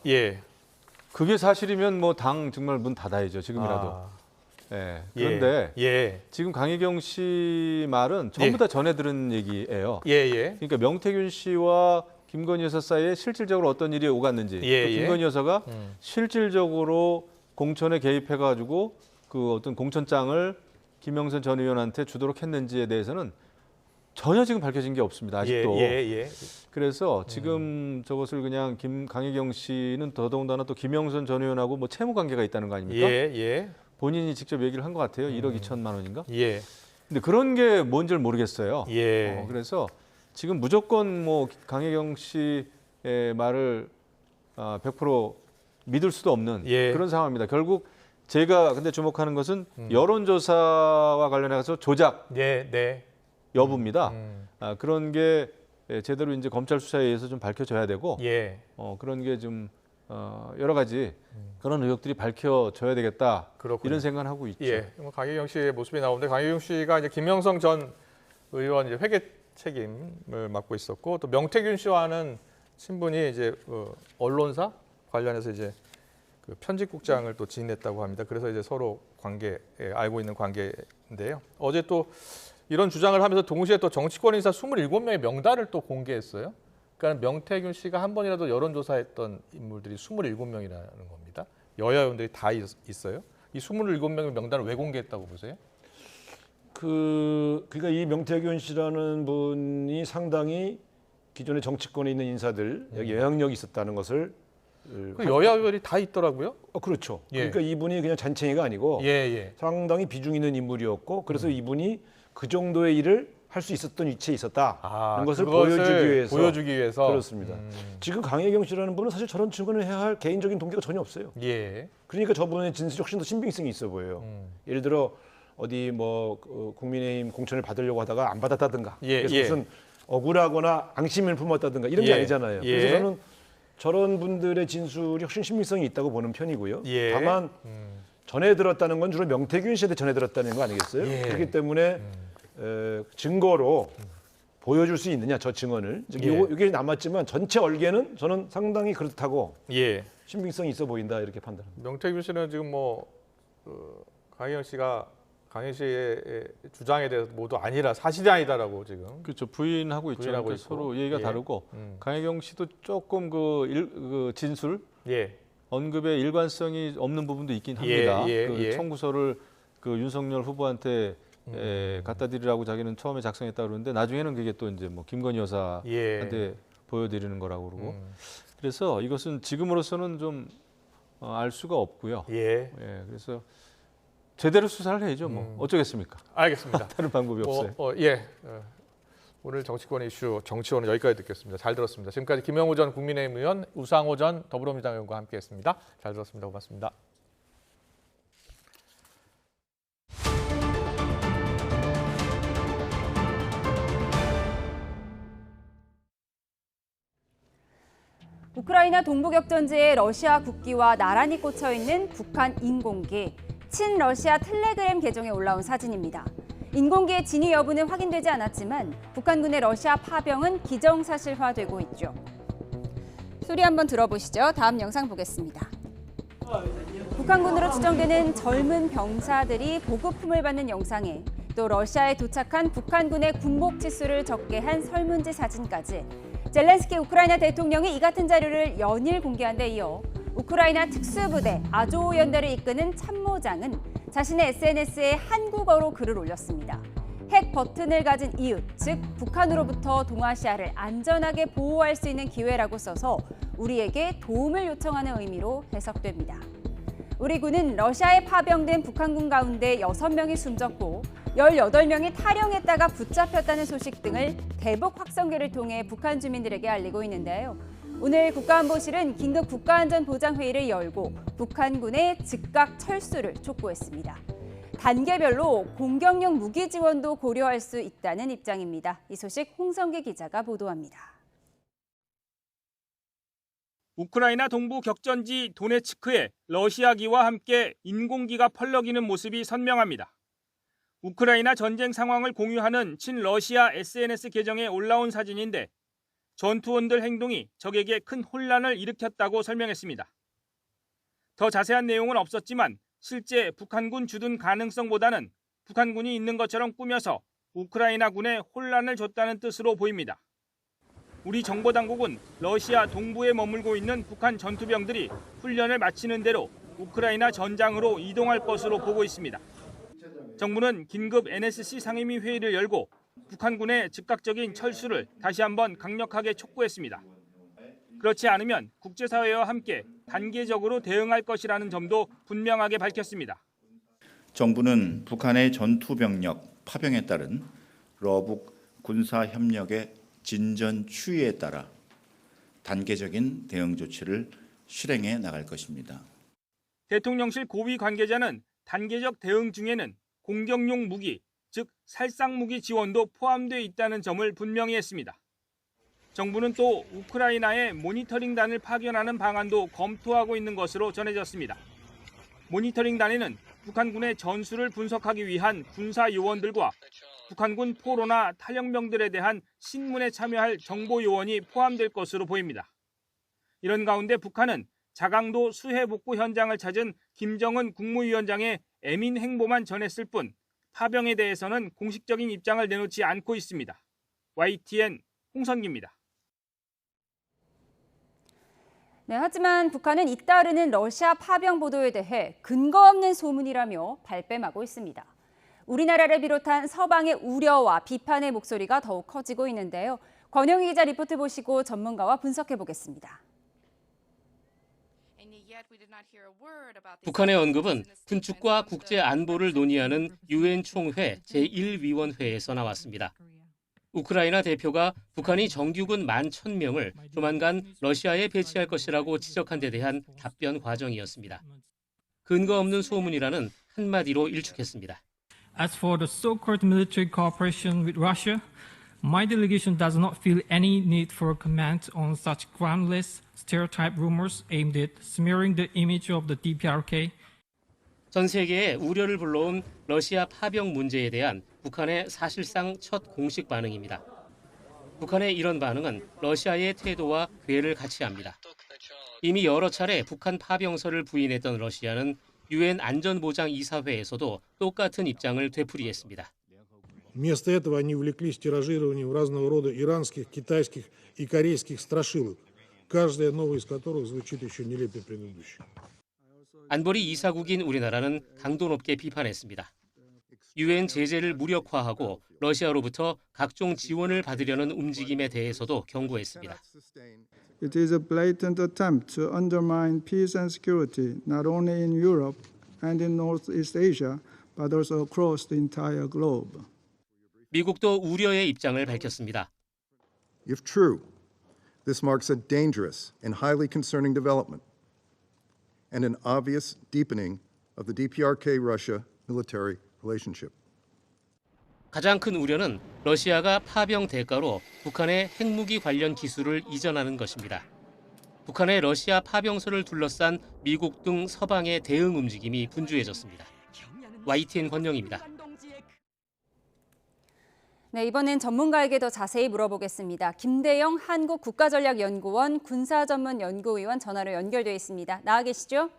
그게 사실이면 뭐 당 정말 문 닫아야죠. 지금이라도. 그런데 지금 강혜경 씨 말은 전부 다 전해 들은 얘기예요. 그러니까 명태균 씨와 김건희 여사 사이에 실질적으로 어떤 일이 오갔는지 김건희 여사가 실질적으로 공천에 개입해가지고 그 어떤 공천장을 김영선 전 의원한테 주도록 했는지에 대해서는 전혀 지금 밝혀진 게 없습니다. 아직도. 그래서 지금 저것을 그냥 강혜경 씨는 더더군다나 또 김영선 전 의원하고 뭐 채무 관계가 있다는 거 아닙니까? 본인이 직접 얘기를 한 것 같아요. 1억 2천만 원인가? 근데 그런 게 뭔지를 모르겠어요. 그래서 지금 무조건 뭐 강혜경 씨의 말을 100% 믿을 수도 없는 그런 상황입니다. 결국 제가 근데 주목하는 것은 여론조사와 관련해서 조작 여부입니다. 그런 게 제대로 이제 검찰 수사에 의해서 좀 밝혀져야 되고 그런 게 좀 여러 가지 그런 의혹들이 밝혀져야 되겠다. 그렇군요. 이런 생각을 하고 있죠. 강혜경 씨의 모습이 나오는데 강혜경 씨가 이제 김영성 전 의원 이제 회계 책임을 맡고 있었고 또 명태균 씨와는 친분이 이제 언론사 관련해서 이제 그 편집국장을 또 지냈다고 합니다. 그래서 이제 서로 알고 있는 관계인데요. 어제 또 이런 주장을 하면서 동시에 또 정치권 인사 27명의 명단을 또 공개했어요. 그러니까 명태균 씨가 한 번이라도 여론조사했던 인물들이 27명이라는 겁니다. 여야 의원들이 다 있어요. 이 27명의 명단을 왜 공개했다고 보세요? 그러니까 이 명태균 씨라는 분이 상당히 기존의 정치권에 있는 인사들 영향력이 있었다는 것을 여야 의원이 다 있더라고요. 그렇죠. 그러니까 이분이 그냥 잔챙이가 아니고 상당히 비중 있는 인물이었고 그래서 이분이 그 정도의 일을 할 수 있었던 위치에 있었다는 것을 보여주기 위해서 그렇습니다. 지금 강혜경 씨라는 분은 사실 저런 증언을 해야 할 개인적인 동기가 전혀 없어요. 그러니까 저분의 진술이 훨씬 더 신빙성이 있어 보여요. 예를 들어 어디 뭐 국민의힘 공천을 받으려고 하다가 안 받았다든가 그래서 무슨 억울하거나 앙심을 품었다든가 이런 게 아니잖아요. 그래서 저는 저런 분들의 진술이 훨씬 신빙성이 있다고 보는 편이고요. 다만 전해 들었다는 건 주로 명태균 씨한테 전해 들었다는 거 아니겠어요? 그렇기 때문에 증거로 보여줄 수 있느냐 저 증언을 이게 남았지만 전체 얼개는 저는 상당히 그렇다고 신빙성이 있어 보인다 이렇게 판단합니다. 명태균 씨는 지금 뭐 강혜경 씨가 강혜 씨의 주장에 대해서 모두 아니라 사실이 아니다라고 지금 그렇죠. 부인하고 있죠. 그러니까 서로 얘기가 다르고 강혜경 씨도 조금 그 진술 언급의 일관성이 없는 부분도 있긴 합니다. 그 청구서를 그 윤석열 후보한테 갖다 드리라고 자기는 처음에 작성했다 그러는데 나중에는 그게 또 이제 뭐 김건희 여사한테 보여드리는 거라고 그러고 그래서 이것은 지금으로서는 좀 알 수가 없고요. 그래서 제대로 수사를 해야죠. 뭐 어쩌겠습니까? 알겠습니다. 다른 방법이 없어요. 오늘 정치권 이슈 정치원은 여기까지 듣겠습니다. 잘 들었습니다. 지금까지 김영우 전 국민의힘 의원, 우상호 전 더불어민주당 의원과 함께했습니다. 잘 들었습니다. 고맙습니다. 우크라이나 동부격전지에 러시아 국기와 나란히 꽂혀 있는 북한 인공기. 친러시아 텔레그램 계정에 올라온 사진입니다. 인공기의 진위 여부는 확인되지 않았지만 북한군의 러시아 파병은 기정사실화되고 있죠. 소리 한번 들어보시죠. 다음 영상 보겠습니다. 북한군으로 추정되는 젊은 병사들이 보급품을 받는 영상에 또 러시아에 도착한 북한군의 군복 치수를 적게 한 설문지 사진까지 젤렌스키 우크라이나 대통령이 이 같은 자료를 연일 공개한 데 이어 우크라이나 특수부대 아조우 연대를 이끄는 참모장은 자신의 SNS에 한국어로 글을 올렸습니다. 핵 버튼을 가진 이웃, 즉 북한으로부터 동아시아를 안전하게 보호할 수 있는 기회라고 써서 우리에게 도움을 요청하는 의미로 해석됩니다. 우리 군은 러시아에 파병된 북한군 가운데 6명이 숨졌고 18명이 탈영했다가 붙잡혔다는 소식 등을 대북 확성기를 통해 북한 주민들에게 알리고 있는데요. 오늘 국가안보실은 긴급 국가안전보장회의를 열고 북한군의 즉각 철수를 촉구했습니다. 단계별로 공격용 무기 지원도 고려할 수 있다는 입장입니다. 이 소식 홍성기 기자가 보도합니다. 우크라이나 동부 격전지 도네츠크에 러시아기와 함께 인공기가 펄럭이는 모습이 선명합니다. 우크라이나 전쟁 상황을 공유하는 친러시아 SNS 계정에 올라온 사진인데 전투원들 행동이 적에게 큰 혼란을 일으켰다고 설명했습니다. 더 자세한 내용은 없었지만 실제 북한군 주둔 가능성보다는 북한군이 있는 것처럼 꾸며서 우크라이나군에 혼란을 줬다는 뜻으로 보입니다. 우리 정보당국은 러시아 동부에 머물고 있는 북한 전투병들이 훈련을 마치는 대로 우크라이나 전장으로 이동할 것으로 보고 있습니다. 정부는 긴급 NSC 상임위 회의를 열고 북한군의 즉각적인 철수를 다시 한번 강력하게 촉구했습니다. 그렇지 않으면 국제사회와 함께 단계적으로 대응할 것이라는 점도 분명하게 밝혔습니다. 정부는 북한의 전투병력 파병에 따른 러북 군사협력의 진전 추이에 따라 단계적인 대응 조치를 실행해 나갈 것입니다. 대통령실 고위 관계자는 단계적 대응 중에는 공격용 무기, 즉 살상 무기 지원도 포함되어 있다는 점을 분명히 했습니다. 정부는 또 우크라이나에 모니터링단을 파견하는 방안도 검토하고 있는 것으로 전해졌습니다. 모니터링단에는 북한군의 전술을 분석하기 위한 군사 요원들과 북한군 포로나 탈영병들에 대한 신문에 참여할 정보 요원이 포함될 것으로 보입니다. 이런 가운데 북한은 자강도 수해 복구 현장을 찾은 김정은 국무위원장의 애민 행보만 전했을 뿐 파병에 대해서는 공식적인 입장을 내놓지 않고 있습니다. YTN 홍선기입니다. 네, 하지만 북한은 잇따르는 러시아 파병 보도에 대해 근거 없는 소문이라며 발뺌하고 있습니다. 우리나라를 비롯한 서방의 우려와 비판의 목소리가 더욱 커지고 있는데요. 권영희 기자 리포트 보시고 전문가와 분석해 보겠습니다. 북한의 언급은 군축과 국제 안보를 논의하는 유엔 총회 제1위원회에서 나왔습니다. 우크라이나 대표가 북한이 정규군 11,000명을 조만간 러시아에 배치할 것이라고 지적한 데 대한 답변 과정이었습니다. 근거 없는 소문이라는 한마디로 일축했습니다. As for the so-called military cooperation with Russia, my delegation does not feel any need for comment on such groundless stereotype rumors aimed at smearing the image of the DPRK. 전 세계에 우려를 불러온 러시아 파병 문제에 대한 북한의 사실상 첫 공식 반응입니다. 북한의 이런 반응은 러시아의 태도와 궤를 같이 합니다. 이미 여러 차례 북한 파병설을 부인했던 러시아는 유엔 안전보장이사회에서도 똑같은 입장을 되풀이했습니다. Вместо этого они увлеклись тиражированием разного рода иранских, китайских и корейских страшилок, каждая новая из которых звучит еще нелепее предыдущей. 안보리 이사국인 우리나라는 강도 높게 비판했습니다. 유엔 제재를 무력화하고 러시아로부터 각종 지원을 받으려는 움직임에 대해서도 경고했습니다. It is a blatant attempt to undermine peace and security not only in Europe and in Northeast Asia, but also across the entire globe. 미국도 우려의 입장을 밝혔습니다. If true, this marks a dangerous and highly concerning development and an obvious deepening of the DPRK-Russia military relationship. 가장 큰 우려는 러시아가 파병 대가로 북한의 핵무기 관련 기술을 이전하는 것입니다. 북한의 러시아 파병선을 둘러싼 미국 등 서방의 대응 움직임이 분주해졌습니다. YTN 권영입니다. 네, 이번엔 전문가에게 더 자세히 물어보겠습니다. 김대영 한국국가전략연구원 군사전문연구위원 전화로 연결되어 있습니다. 나와 계시죠?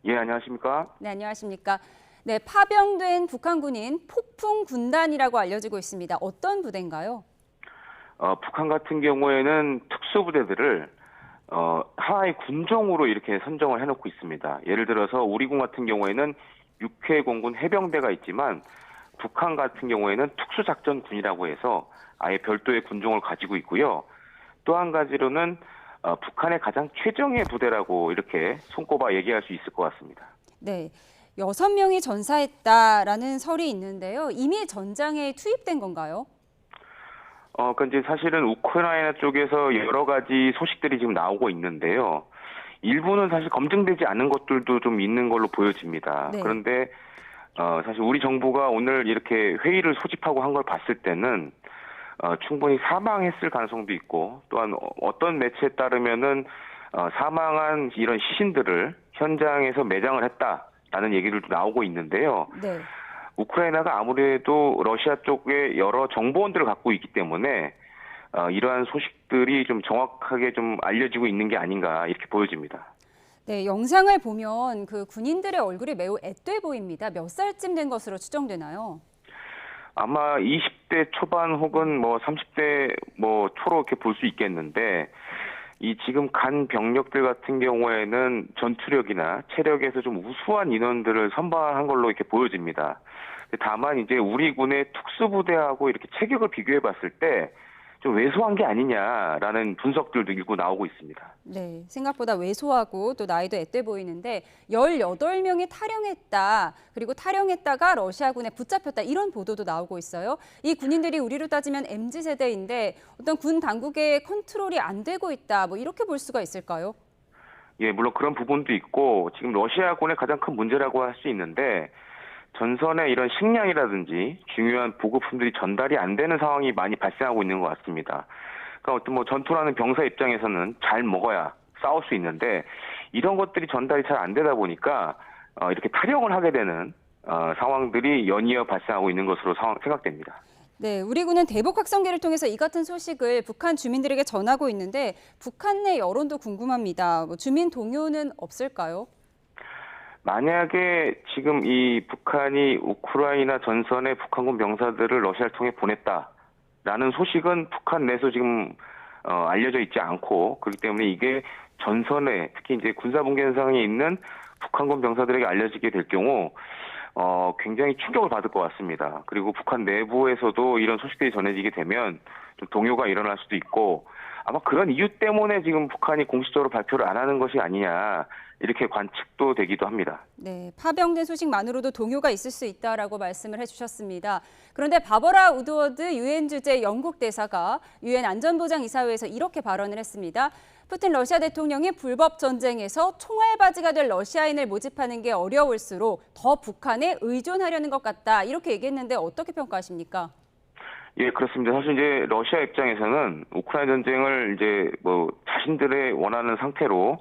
예, 안녕하십니까? 네, 안녕하십니까? 네, 파병된 북한군인 폭풍군단이라고 알려지고 있습니다. 어떤 부대인가요? 북한 같은 경우에는 특수부대들을 하나의 군종으로 이렇게 선정을 해놓고 있습니다. 예를 들어서 우리 군 같은 경우에는 육해공군 해병대가 있지만 북한 같은 경우에는 특수작전군이라고 해서 아예 별도의 군종을 가지고 있고요. 또 한 가지로는 북한의 가장 최정예 부대라고 이렇게 손꼽아 얘기할 수 있을 것 같습니다. 네, 6명이 전사했다라는 설이 있는데요. 이미 전장에 투입된 건가요? 이제 사실은 우크라이나 쪽에서 여러 가지 소식들이 지금 나오고 있는데요. 일부는 사실 검증되지 않은 것들도 좀 있는 걸로 보여집니다. 네. 그런데 사실 우리 정부가 오늘 이렇게 회의를 소집하고 한 걸 봤을 때는 충분히 사망했을 가능성도 있고 또한 어떤 매체에 따르면은 사망한 이런 시신들을 현장에서 매장을 했다라는 얘기들도 나오고 있는데요. 네. 우크라이나가 아무래도 러시아 쪽에 여러 정보원들을 갖고 있기 때문에 이러한 소식들이 좀 정확하게 좀 알려지고 있는 게 아닌가 이렇게 보여집니다. 네, 영상을 보면 그 군인들의 얼굴이 매우 앳돼 보입니다. 몇 살쯤 된 것으로 추정되나요? 아마 20대 초반 혹은 30대 초로 이렇게 볼 수 있겠는데 이 지금 간 병력들 같은 경우에는 전투력이나 체력에서 좀 우수한 인원들을 선발한 걸로 이렇게 보여집니다. 다만 이제 우리 군의 특수부대하고 이렇게 체격을 비교해 봤을 때 좀 왜소한 게 아니냐라는 분석들도 일부 나오고 있습니다. 네, 생각보다 왜소하고 또 나이도 앳돼 보이는데 18명이 탈영했다. 그리고 탈영했다가 러시아군에 붙잡혔다. 이런 보도도 나오고 있어요. 이 군인들이 우리로 따지면 MZ세대인데 어떤 군 당국의 컨트롤이 안 되고 있다. 이렇게 볼 수가 있을까요? 예, 물론 그런 부분도 있고 지금 러시아군의 가장 큰 문제라고 할 수 있는데 전선에 이런 식량이라든지 중요한 보급품들이 전달이 안 되는 상황이 많이 발생하고 있는 것 같습니다. 그러니까 어떤 뭐 전투라는 병사 입장에서는 잘 먹어야 싸울 수 있는데 이런 것들이 전달이 잘 안 되다 보니까 이렇게 탈영을 하게 되는 상황들이 연이어 발생하고 있는 것으로 생각됩니다. 네, 우리 군은 대북 확성기를 통해서 이 같은 소식을 북한 주민들에게 전하고 있는데 북한 내 여론도 궁금합니다. 주민 동요는 없을까요? 만약에 지금 이 북한이 우크라이나 전선에 북한군 병사들을 러시아를 통해 보냈다라는 소식은 북한 내에서 지금 알려져 있지 않고 그렇기 때문에 이게 전선에 특히 이제 군사분계 현상이 있는 북한군 병사들에게 알려지게 될 경우 굉장히 충격을 받을 것 같습니다. 그리고 북한 내부에서도 이런 소식들이 전해지게 되면 좀 동요가 일어날 수도 있고 아마 그런 이유 때문에 지금 북한이 공식적으로 발표를 안 하는 것이 아니냐 이렇게 관측도 되기도 합니다. 네, 파병된 소식만으로도 동요가 있을 수 있다라고 말씀을 해주셨습니다. 그런데 바버라 우드워드 유엔 주재 영국 대사가 유엔 안전보장이사회에서 이렇게 발언을 했습니다. 푸틴 러시아 대통령이 불법 전쟁에서 총알바지가 될 러시아인을 모집하는 게 어려울수록 더 북한에 의존하려는 것 같다 이렇게 얘기했는데 어떻게 평가하십니까? 예, 그렇습니다. 사실 이제 러시아 입장에서는 우크라이나 전쟁을 이제 뭐 자신들의 원하는 상태로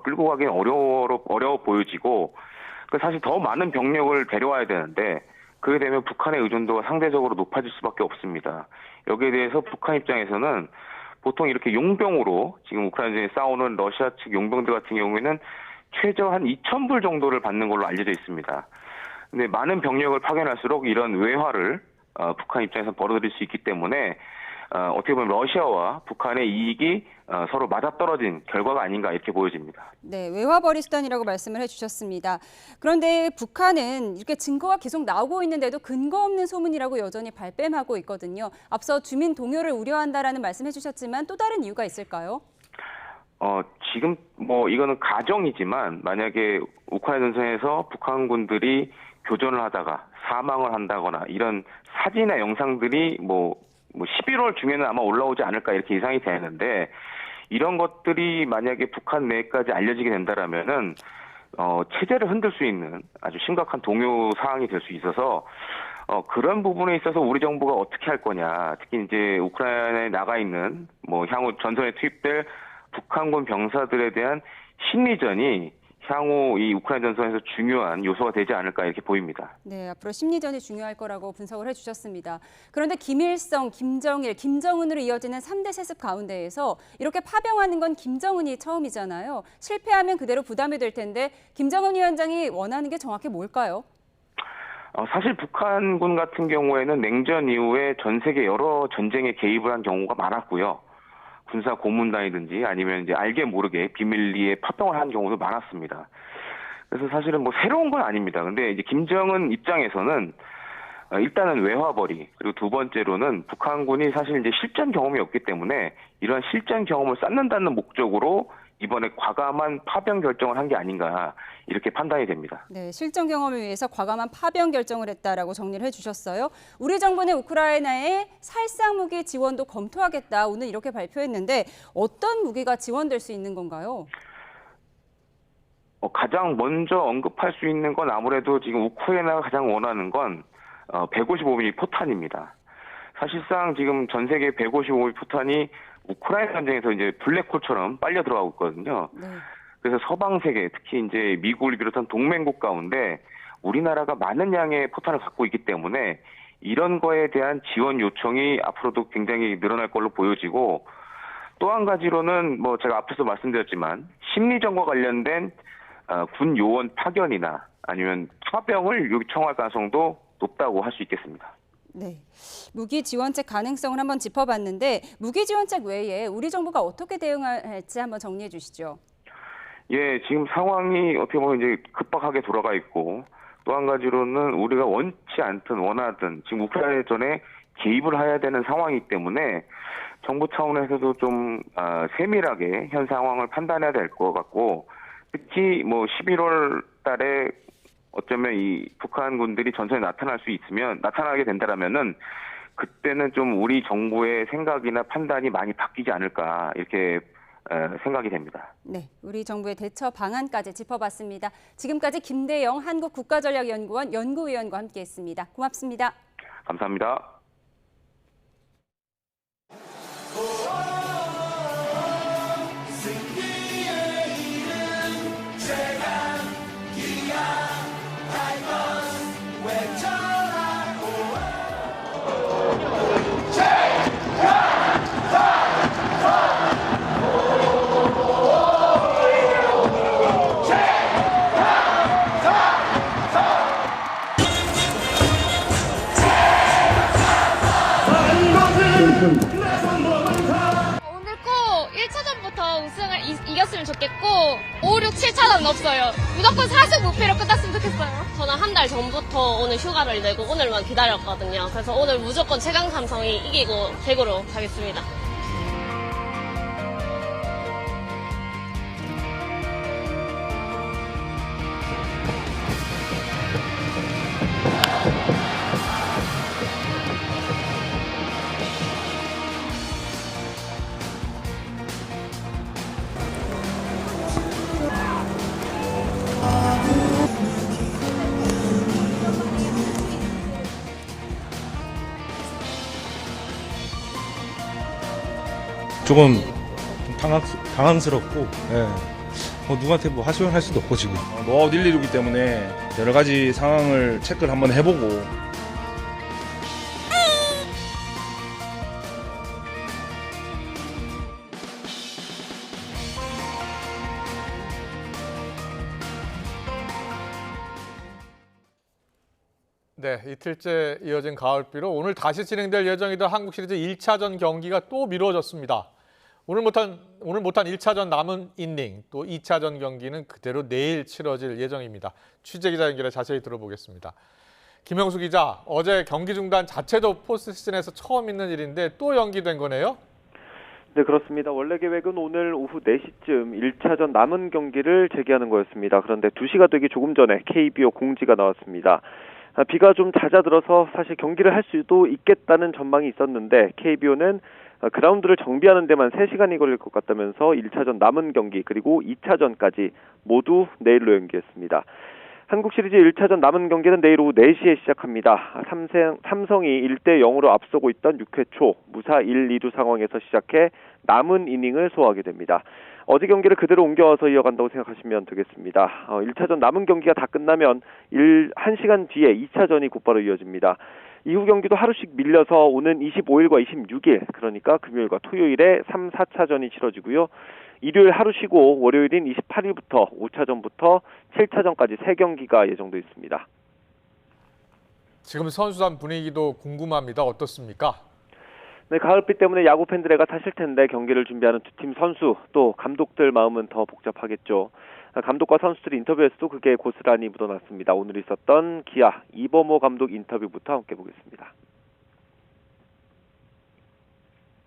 끌고 가기는 어려워 보여지고 사실 더 많은 병력을 데려와야 되는데 그게 되면 북한의 의존도가 상대적으로 높아질 수밖에 없습니다. 여기에 대해서 북한 입장에서는 보통 이렇게 용병으로 지금 우크라이나에 싸우는 러시아 측 용병들 같은 경우에는 최저 한 2,000불 정도를 받는 걸로 알려져 있습니다. 근데 많은 병력을 파견할수록 이런 외화를 북한 입장에서 벌어들일 수 있기 때문에 어떻게 보면 러시아와 북한의 이익이 서로 맞아떨어진 결과가 아닌가 이렇게 보여집니다. 네, 외화벌이 수단이라고 말씀을 해주셨습니다. 그런데 북한은 이렇게 증거가 계속 나오고 있는데도 근거 없는 소문이라고 여전히 발뺌하고 있거든요. 앞서 주민 동요를 우려한다라는 말씀해 주셨지만 또 다른 이유가 있을까요? 지금 뭐 이거는 가정이지만 만약에 우크라이나 전선에서 북한군들이 교전을 하다가 사망을 한다거나 이런 사진이나 영상들이 뭐 11월 중에는 아마 올라오지 않을까 이렇게 예상이 되는데 이런 것들이 만약에 북한 내까지 알려지게 된다라면은 체제를 흔들 수 있는 아주 심각한 동요 사항이 될 수 있어서 그런 부분에 있어서 우리 정부가 어떻게 할 거냐 특히 이제 우크라이나에 나가 있는 뭐 향후 전선에 투입될 북한군 병사들에 대한 심리전이 향후 이 우크라이나 전선에서 중요한 요소가 되지 않을까 이렇게 보입니다. 네, 앞으로 심리전이 중요할 거라고 분석을 해주셨습니다. 그런데 김일성, 김정일, 김정은으로 이어지는 3대 세습 가운데에서 이렇게 파병하는 건 김정은이 처음이잖아요. 실패하면 그대로 부담이 될 텐데 김정은 위원장이 원하는 게 정확히 뭘까요? 사실 북한군 같은 경우에는 냉전 이후에 전 세계 여러 전쟁에 개입을 한 경우가 많았고요. 군사 고문단이든지 아니면 이제 알게 모르게 비밀리에 파병을 한 경우도 많았습니다. 그래서 사실은 뭐 새로운 건 아닙니다. 근데 이제 김정은 입장에서는 일단은 외화벌이 그리고 두 번째로는 북한군이 사실 이제 실전 경험이 없기 때문에 이러한 실전 경험을 쌓는다는 목적으로 이번에 과감한 파병 결정을 한 게 아닌가 이렇게 판단이 됩니다. 네, 실전 경험을 위해서 과감한 파병 결정을 했다라고 정리를 해주셨어요. 우리 정부는 우크라이나에 살상 무기 지원도 검토하겠다. 오늘 이렇게 발표했는데 어떤 무기가 지원될 수 있는 건가요? 가장 먼저 언급할 수 있는 건 아무래도 지금 우크라이나가 가장 원하는 건 155mm 포탄입니다. 사실상 지금 전 세계 155mm 포탄이 우크라이나 전쟁에서 이제 블랙홀처럼 빨려 들어가고 있거든요. 네. 그래서 서방 세계, 특히 이제 미국을 비롯한 동맹국 가운데 우리나라가 많은 양의 포탄을 갖고 있기 때문에 이런 거에 대한 지원 요청이 앞으로도 굉장히 늘어날 걸로 보여지고 또 한 가지로는 뭐 제가 앞에서 말씀드렸지만 심리전과 관련된 군 요원 파견이나 아니면 파병을 요청할 가능성도 높다고 할 수 있겠습니다. 네, 무기 지원책 가능성을 한번 짚어봤는데 무기 지원책 외에 우리 정부가 어떻게 대응할지 한번 정리해 주시죠. 예, 지금 상황이 어떻게 보면 이제 급박하게 돌아가 있고 또 한 가지로는 우리가 원치 않든 원하든 지금 우크라이나 전에 개입을 해야 되는 상황이기 때문에 정부 차원에서도 좀 세밀하게 현 상황을 판단해야 될 것 같고 특히 뭐 11월 달에 어쩌면 이 북한군들이 전선에 나타나게 된다라면은 그때는 좀 우리 정부의 생각이나 판단이 많이 바뀌지 않을까 이렇게 생각이 됩니다. 네, 우리 정부의 대처 방안까지 짚어봤습니다. 지금까지 김대영 한국국가전략연구원 연구위원과 함께했습니다. 고맙습니다. 감사합니다. 오늘 꼭 1차전부터 우승을 이겼으면 좋겠고 5, 6, 7차전은 없어요. 무조건 4승 무패로 끝났으면 좋겠어요. 저는 한 달 전부터 오늘 휴가를 내고 오늘만 기다렸거든요. 그래서 오늘 무조건 최강 삼성이 이기고 대구로 가겠습니다. 조금 당황스럽고, 누구한테 뭐 하소연할 수도 없고 지금 노아웃 1, 2루기 때문에 여러 가지 상황을 체크를 한번 해보고. 네, 이틀째 이어진 가을비로 오늘 다시 진행될 예정이던 한국 시리즈 1차전 경기가 또 미뤄졌습니다. 오늘 못한 1차전 남은 이닝, 또 2차전 경기는 그대로 내일 치러질 예정입니다. 취재기자 연결해 자세히 들어보겠습니다. 김형수 기자, 어제 경기 중단 자체도 포스트시즌에서 처음 있는 일인데 또 연기된 거네요? 네, 그렇습니다. 원래 계획은 오늘 오후 4시쯤 1차전 남은 경기를 재개하는 거였습니다. 그런데 2시가 되기 조금 전에 KBO 공지가 나왔습니다. 비가 좀 잦아들어서 사실 경기를 할 수도 있겠다는 전망이 있었는데 KBO는 그라운드를 정비하는 데만 3시간이 걸릴 것 같다면서 1차전 남은 경기 그리고 2차전까지 모두 내일로 연기했습니다. 한국 시리즈 1차전 남은 경기는 내일 오후 4시에 시작합니다. 삼성이 1대0으로 앞서고 있던 6회 초 무사 1, 2루 상황에서 시작해 남은 이닝을 소화하게 됩니다. 어제 경기를 그대로 옮겨와서 이어간다고 생각하시면 되겠습니다. 1차전 남은 경기가 다 끝나면 1시간 뒤에 2차전이 곧바로 이어집니다. 이후 경기도 하루씩 밀려서 오는 25일과 26일, 그러니까 금요일과 토요일에 3, 4차전이 치러지고요. 일요일 하루 쉬고 월요일인 28일부터 5차전부터 7차전까지 3경기가 예정돼 있습니다. 지금 선수단 분위기도 궁금합니다. 어떻습니까? 네, 가을비 때문에 야구 팬들 애가 타실 텐데 경기를 준비하는 두 팀 선수 또 감독들 마음은 더 복잡하겠죠. 감독과 선수들 인터뷰에서도 그게 고스란히 묻어났습니다. 오늘 있었던 기아 이범호 감독 인터뷰부터 함께 보겠습니다.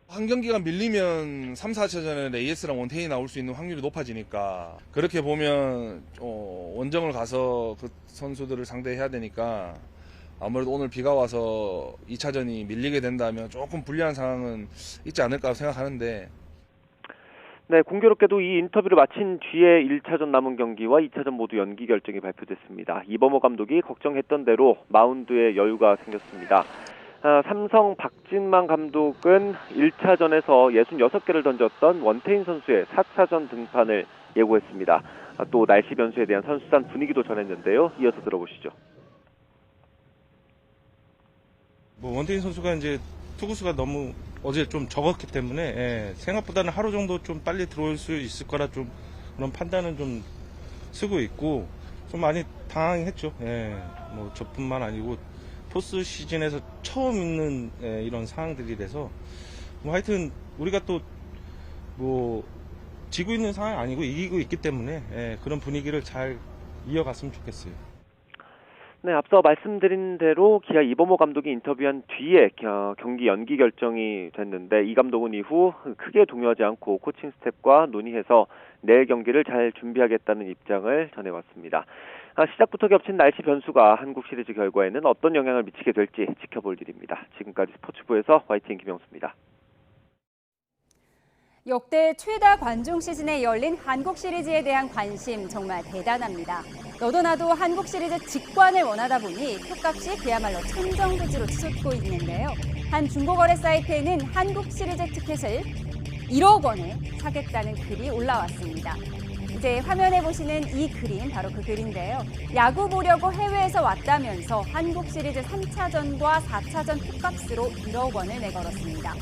한 경기가 밀리면 3, 4차전에 AS랑 원태인이 나올 수 있는 확률이 높아지니까 그렇게 보면 원정을 가서 그 선수들을 상대해야 되니까 아무래도 오늘 비가 와서 2차전이 밀리게 된다면 조금 불리한 상황은 있지 않을까 생각하는데 네, 공교롭게도 이 인터뷰를 마친 뒤에 1차전 남은 경기와 2차전 모두 연기 결정이 발표됐습니다. 이범호 감독이 걱정했던 대로 마운드에 여유가 생겼습니다. 삼성 박진만 감독은 1차전에서 66개를 던졌던 원태인 선수의 4차전 등판을 예고했습니다. 또 날씨 변수에 대한 선수단 분위기도 전했는데요. 이어서 들어보시죠. 원태인 선수가 이제 투구수가 너무 어제 좀 적었기 때문에 생각보다는 하루 정도 좀 빨리 들어올 수 있을 거라 좀 그런 판단은 좀 쓰고 있고 좀 많이 당황했죠. 뭐 저뿐만 아니고 포스 시즌에서 처음 있는 이런 상황들이 돼서 뭐 하여튼 우리가 또 뭐 지고 있는 상황이 아니고 이기고 있기 때문에 그런 분위기를 잘 이어갔으면 좋겠어요. 네, 앞서 말씀드린 대로 기아 이범호 감독이 인터뷰한 뒤에 경기 연기 결정이 됐는데 이 감독은 이후 크게 동요하지 않고 코칭 스태프과 논의해서 내일 경기를 잘 준비하겠다는 입장을 전해왔습니다. 시작부터 겹친 날씨 변수가 한국 시리즈 결과에는 어떤 영향을 미치게 될지 지켜볼 일입니다. 지금까지 스포츠부에서 YTN 김영수입니다. 역대 최다 관중 시즌에 열린 한국 시리즈에 대한 관심 정말 대단합니다. 너도 나도 한국 시리즈 직관을 원하다 보니 표값이 그야말로 천정부지로 치솟고 있는데요. 한 중고거래 사이트에는 한국 시리즈 티켓을 1억 원에 사겠다는 글이 올라왔습니다. 이제 화면에 보시는 이 그림, 바로 그 글인데요. 야구 보려고 해외에서 왔다면서 한국 시리즈 3차전과 4차전 표값으로 1억 원을 내걸었습니다.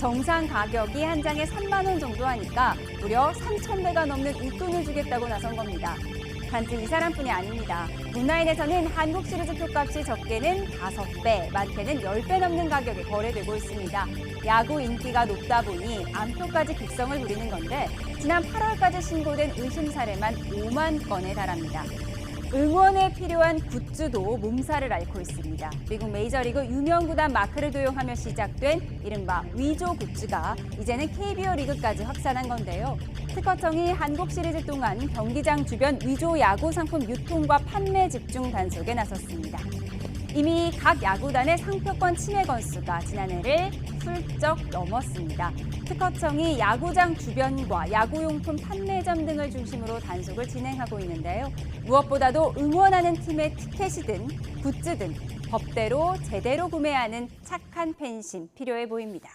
정상 가격이 한 장에 3만 원 정도 하니까 무려 3,000배가 넘는 웃돈을 주겠다고 나선 겁니다. 단지 이 사람뿐이 아닙니다. 온라인에서는 한국 시리즈 표값이 적게는 5배, 많게는 10배 넘는 가격에 거래되고 있습니다. 야구 인기가 높다 보니 암표까지 급성을 부리는 건데 지난 8월까지 신고된 의심 사례만 5만 건에 달합니다. 응원에 필요한 굿즈도 몸살을 앓고 있습니다. 미국 메이저리그 유명 구단 마크를 도용하며 시작된 이른바 위조 굿즈가 이제는 KBO 리그까지 확산한 건데요. 특허청이 한국 시리즈 동안 경기장 주변 위조 야구 상품 유통과 판매 집중 단속에 나섰습니다. 이미 각 야구단의 상표권 침해 건수가 지난해를 훌쩍 넘었습니다. 특허청이 야구장 주변과 야구용품 판매점 등을 중심으로 단속을 진행하고 있는데요. 무엇보다도 응원하는 팀의 티켓이든 굿즈든 법대로 제대로 구매하는 착한 팬심 필요해 보입니다.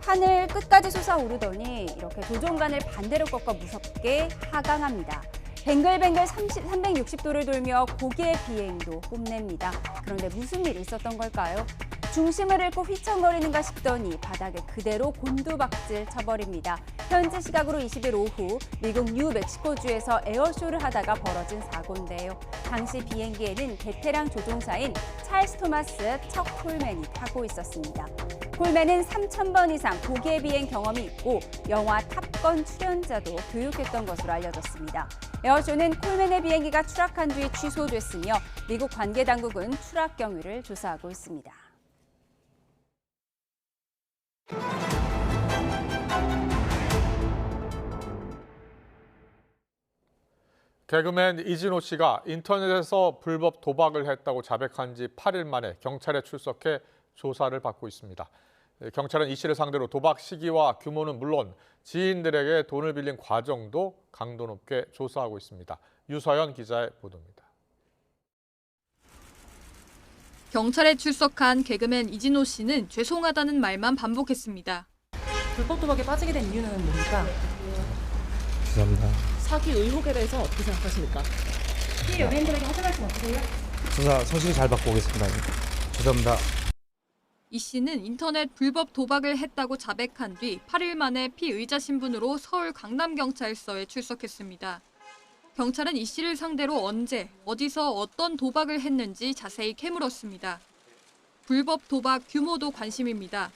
하늘 끝까지 솟아오르더니 이렇게 조종간을 반대로 꺾어 무섭게 하강합니다. 뱅글뱅글 360도를 돌며 고개 비행도 뽐냅니다. 그런데 무슨 일이 있었던 걸까요? 중심을 잃고 휘청거리는가 싶더니 바닥에 그대로 곤두박질 쳐버립니다. 현지 시각으로 20일 오후 미국 뉴멕시코주에서 에어쇼를 하다가 벌어진 사고인데요. 당시 비행기에는 베테랑 조종사인 찰스 토마스 척 콜맨이 타고 있었습니다. 콜맨은 3,000번 이상 고개 비행 경험이 있고 영화 탑건 출연자도 교육했던 것으로 알려졌습니다. 에어쇼는 콜맨의 비행기가 추락한 뒤 취소됐으며 미국 관계 당국은 추락 경위를 조사하고 있습니다. 개그맨 이진호 씨가 인터넷에서 불법 도박을 했다고 자백한 지 8일 만에 경찰에 출석해 조사를 받고 있습니다. 경찰은 이 씨를 상대로 도박 시기와 규모는 물론 지인들에게 돈을 빌린 과정도 강도 높게 조사하고 있습니다. 유서연 기자의 보도입니다. 경찰에 출석한 개그맨 이진호 씨는 죄송하다는 말만 반복했습니다. 불법 도박에 빠지게 된 이유는 뭡니까? 죄송합니다. 사기 의혹에 대해서 어떻게 생각하십니까? 피해 연예인들에게 하실 말씀 없으세요? 수사 성실히 잘 받고 오겠습니다. 죄송합니다. 이 씨는 인터넷 불법 도박을 했다고 자백한 뒤 8일 만에 피의자 신분으로 서울 강남경찰서에 출석했습니다. 경찰은 이 씨를 상대로 언제, 어디서 어떤 도박을 했는지 자세히 캐물었습니다. 불법 도박 규모도 관심입니다.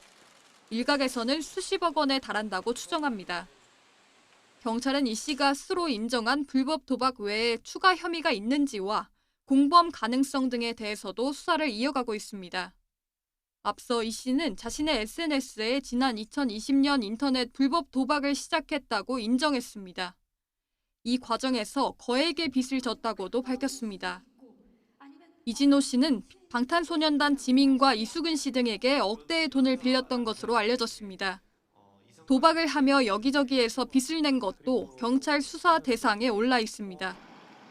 일각에서는 수십억 원에 달한다고 추정합니다. 경찰은 이 씨가 스스로 인정한 불법 도박 외에 추가 혐의가 있는지와 공범 가능성 등에 대해서도 수사를 이어가고 있습니다. 앞서 이 씨는 자신의 SNS에 지난 2020년 인터넷 불법 도박을 시작했다고 인정했습니다. 이 과정에서 거액의 빚을 졌다고도 밝혔습니다. 이진호 씨는 방탄소년단 지민과 이수근 씨 등에게 억대의 돈을 빌렸던 것으로 알려졌습니다. 도박을 하며 여기저기에서 빚을 낸 것도 경찰 수사 대상에 올라 있습니다.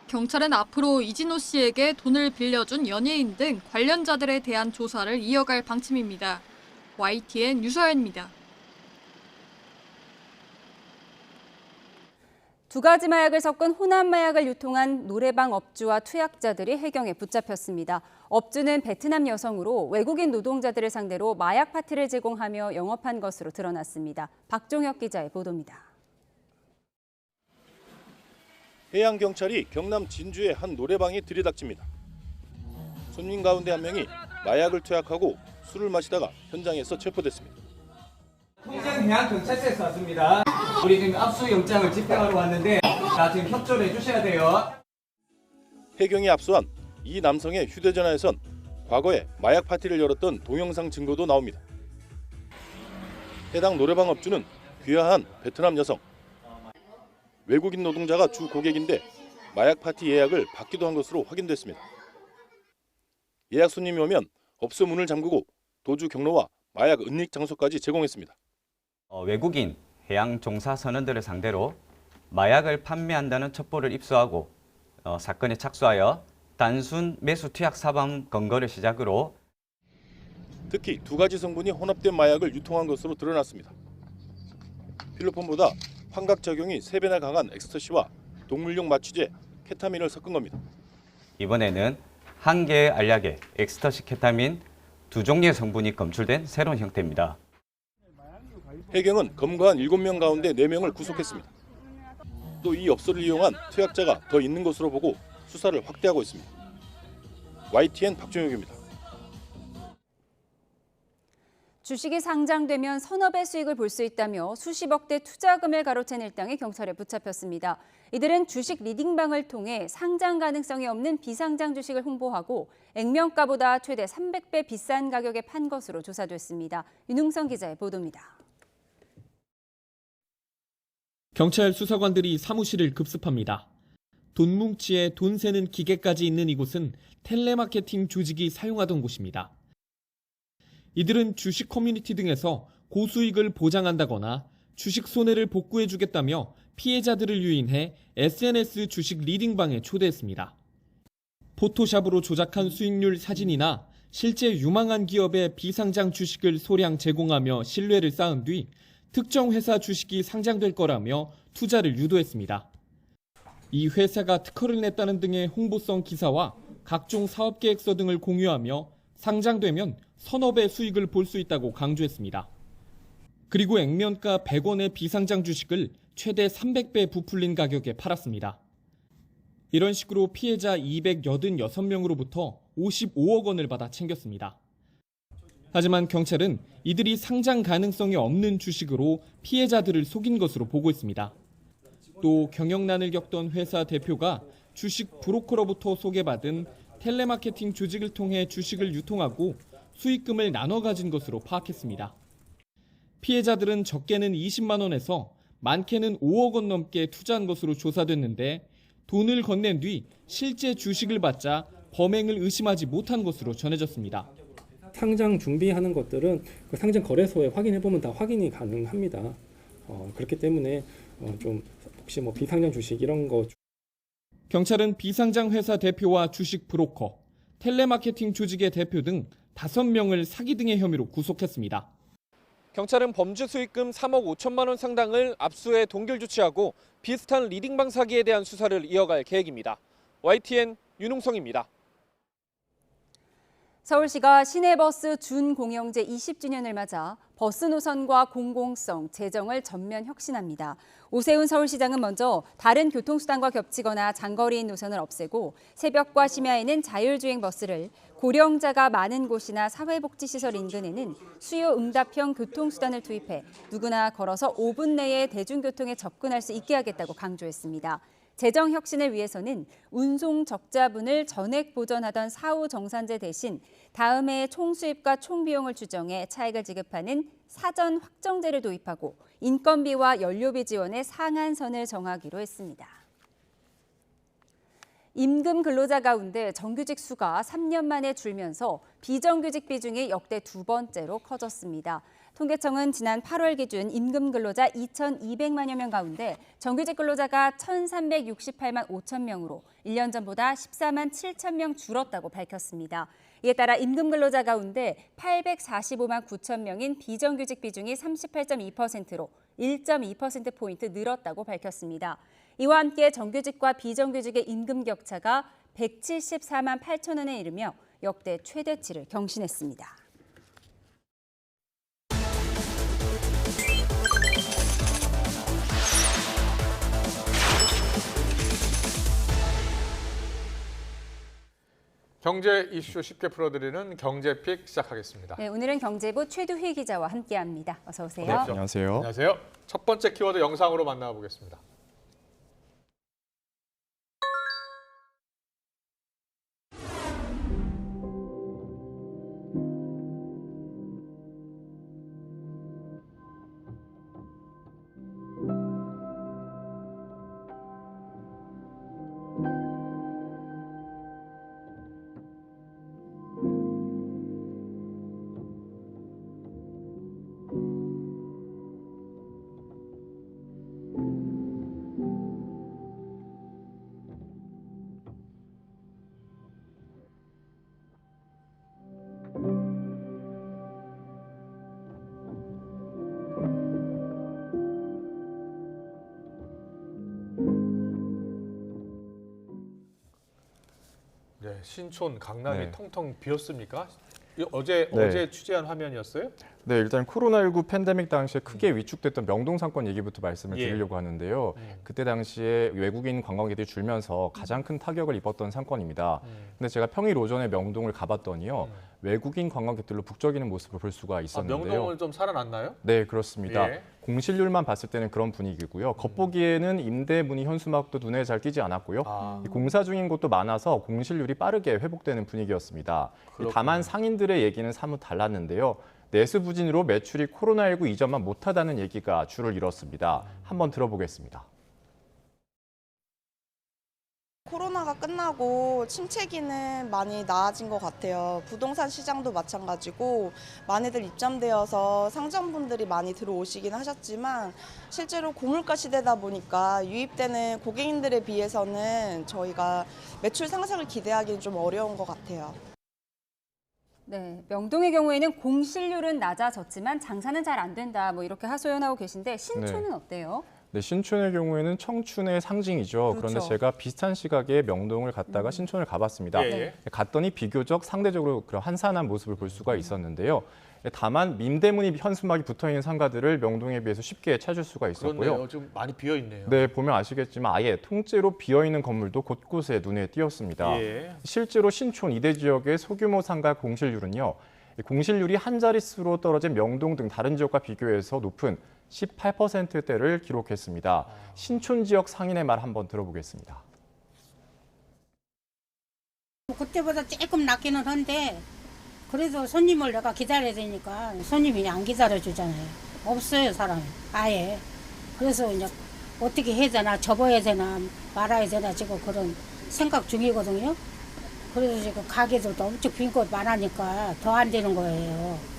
경찰은 앞으로 이진호 씨에게 돈을 빌려준 연예인 등 관련자들에 대한 조사를 이어갈 방침입니다. YTN 유서연입니다. 두 가지 마약을 섞은 혼합 마약을 유통한 노래방 업주와 투약자들이 해경에 붙잡혔습니다. 업주는 베트남 여성으로 외국인 노동자들을 상대로 마약 파티를 제공하며 영업한 것으로 드러났습니다. 박종혁 기자의 보도입니다. 해양경찰이 경남 진주의 한 노래방에 들이닥칩니다. 손님 가운데 한 명이 마약을 투약하고 술을 마시다가 현장에서 체포됐습니다. 통영해양경찰서에서 왔습니다. 우리 지금 압수영장을 집행하러 왔는데 다 지금 협조를 해주셔야 돼요. 해경이 압수한 이 남성의 휴대전화에선 과거에 마약 파티를 열었던 동영상 증거도 나옵니다. 해당 노래방 업주는 귀화한 베트남 여성. 외국인 노동자가 주 고객인데 마약 파티 예약을 받기도 한 것으로 확인됐습니다. 예약 손님이 오면 업소 문을 잠그고 도주 경로와 마약 은닉 장소까지 제공했습니다. 외국인 해양 종사 선원들을 상대로 마약을 판매한다는 첩보를 입수하고 사건에 착수하여 단순 매수 투약 사범 검거를 시작으로 특히 두 가지 성분이 혼합된 마약을 유통한 것으로 드러났습니다. 필로폰보다 환각 작용이 3배나 강한 엑스터시와 동물용 마취제, 케타민을 섞은 겁니다. 이번에는 한 개의 알약에 엑스터시 케타민 2종류의 성분이 검출된 새로운 형태입니다. 해경은 검거한 7명 가운데 4명을 구속했습니다. 또 이 업소를 이용한 투약자가 더 있는 것으로 보고 수사를 확대하고 있습니다. YTN 박종혁입니다. 주식이 상장되면 서너 배 수익을 볼 수 있다며 수십억대 투자금을 가로챈 일당이 경찰에 붙잡혔습니다. 이들은 주식 리딩방을 통해 상장 가능성이 없는 비상장 주식을 홍보하고 액면가보다 최대 300배 비싼 가격에 판 것으로 조사됐습니다. 윤웅선 기자의 보도입니다. 경찰 수사관들이 사무실을 급습합니다. 돈 뭉치에 돈 세는 기계까지 있는 이곳은 텔레마케팅 조직이 사용하던 곳입니다. 이들은 주식 커뮤니티 등에서 고수익을 보장한다거나 주식 손해를 복구해주겠다며 피해자들을 유인해 SNS 주식 리딩방에 초대했습니다. 포토샵으로 조작한 수익률 사진이나 실제 유망한 기업의 비상장 주식을 소량 제공하며 신뢰를 쌓은 뒤 특정 회사 주식이 상장될 거라며 투자를 유도했습니다. 이 회사가 특허를 냈다는 등의 홍보성 기사와 각종 사업계획서 등을 공유하며 상장되면 서너 배 수익을 볼 수 있다고 강조했습니다. 그리고 액면가 100원의 비상장 주식을 최대 300배 부풀린 가격에 팔았습니다. 이런 식으로 피해자 286명으로부터 55억 원을 받아 챙겼습니다. 하지만 경찰은 이들이 상장 가능성이 없는 주식으로 피해자들을 속인 것으로 보고 있습니다. 또 경영난을 겪던 회사 대표가 주식 브로커로부터 소개받은 텔레마케팅 조직을 통해 주식을 유통하고 수익금을 나눠 가진 것으로 파악했습니다. 피해자들은 적게는 20만 원에서 많게는 5억 원 넘게 투자한 것으로 조사됐는데 돈을 건넨 뒤 실제 주식을 받자 범행을 의심하지 못한 것으로 전해졌습니다. 상장 준비하는 것들은 그 상장 거래소에 확인해 보면 다 확인이 가능합니다. 그렇기 때문에 좀 혹시 뭐 비상장 주식 이런 거. 경찰은 비상장 회사 대표와 주식 브로커, 텔레마케팅 조직의 대표 등 5명을 사기 등의 혐의로 구속했습니다. 경찰은 범죄 수익금 3억 5천만 원 상당을 압수해 동결 조치하고 비슷한 리딩방 사기에 대한 수사를 이어갈 계획입니다. YTN 윤웅성입니다. 서울시가 시내버스 준공영제 20주년을 맞아 버스 노선과 공공성, 재정을 전면 혁신합니다. 오세훈 서울시장은 먼저 다른 교통수단과 겹치거나 장거리인 노선을 없애고 새벽과 심야에는 자율주행 버스를, 고령자가 많은 곳이나 사회복지시설 인근에는 수요 응답형 교통수단을 투입해 누구나 걸어서 5분 내에 대중교통에 접근할 수 있게 하겠다고 강조했습니다. 재정 혁신을 위해서는 운송 적자분을 전액 보전하던 사후 정산제 대신 다음 해 총수입과 총비용을 추정해 차액을 지급하는 사전 확정제를 도입하고 인건비와 연료비 지원의 상한선을 정하기로 했습니다. 임금 근로자 가운데 정규직 수가 3년 만에 줄면서 비정규직 비중이 역대 2번째로 커졌습니다. 통계청은 지난 8월 기준 임금 근로자 2,200만여 명 가운데 정규직 근로자가 1,368만 5천 명으로 1년 전보다 14만 7천 명 줄었다고 밝혔습니다. 이에 따라 임금 근로자 가운데 845만 9천 명인 비정규직 비중이 38.2%로 1.2%포인트 늘었다고 밝혔습니다. 이와 함께 정규직과 비정규직의 임금 격차가 174만 8천 원에 이르며 역대 최대치를 경신했습니다. 경제 이슈 쉽게 풀어드리는 경제픽 시작하겠습니다. 네, 오늘은 경제부 최두희 기자와 함께합니다. 어서 오세요. 안녕하세요. 안녕하세요. 첫 번째 키워드 영상으로 만나보겠습니다. 신촌, 강남이 네. 텅텅 비었습니까? 어제 취재한 화면이었어요? 네, 일단 코로나19 팬데믹 당시에 크게 위축됐던 명동 상권 얘기부터 말씀을 드리려고 하는데요. 그때 당시에 외국인 관광객들이 줄면서 가장 큰 타격을 입었던 상권입니다. 근데 제가 평일 오전에 명동을 가봤더니요. 외국인 관광객들로 북적이는 모습을 볼 수가 있었는데요. 명동은 좀 살아났나요? 네, 그렇습니다. 예. 공실률만 봤을 때는 그런 분위기고요. 겉보기에는 임대 문의 현수막도 눈에 잘 띄지 않았고요. 공사 중인 곳도 많아서 공실률이 빠르게 회복되는 분위기였습니다. 다만 상인들의 얘기는 사뭇 달랐는데요. 내수 부진으로 매출이 코로나19 이전만 못하다는 얘기가 줄을 이뤘습니다. 한번 들어보겠습니다. 코로나가 끝나고 침체기는 많이 나아진 것 같아요. 부동산 시장도 마찬가지고 많이들 입점되어서 상점분들이 많이 들어오시긴 하셨지만 실제로 고물가 시대다 보니까 유입되는 고객님들에 비해서는 저희가 매출 상승을 기대하기는 좀 어려운 것 같아요. 네, 명동의 경우에는 공실률은 낮아졌지만 장사는 잘 안 된다, 뭐 이렇게 하소연하고 계신데 신촌은 어때요? 네, 신촌의 경우에는 청춘의 상징이죠. 그렇죠. 그런데 제가 비슷한 시각에 명동을 갔다가 신촌을 가봤습니다. 갔더니 비교적 상대적으로 그런 한산한 모습을 볼 수가 있었는데요. 다만 민대문이 현수막이 붙어있는 상가들을 명동에 비해서 쉽게 찾을 수가 있었고요. 그렇네요. 좀 많이 비어있네요. 네, 보면 아시겠지만 아예 통째로 비어있는 건물도 곳곳에 눈에 띄었습니다. 실제로 신촌 이대 지역의 소규모 상가 공실률은요. 공실률이 한 자릿수로 떨어진 명동 등 다른 지역과 비교해서 높은 18%대를 기록했습니다. 신촌 지역 상인의 말 한번 들어보겠습니다. 그때보다 조금 낫기는 한데 그래도 손님을 내가 기다려야 되니까 손님이 안 기다려주잖아요. 없어요, 사람이. 아예. 그래서 이제 어떻게 해야 되나, 접어야 되나, 말아야 되나 지금 그런 생각 중이거든요. 그래서 지금 가게들도 엄청 빈 곳 많으니까 더 안 되는 거예요.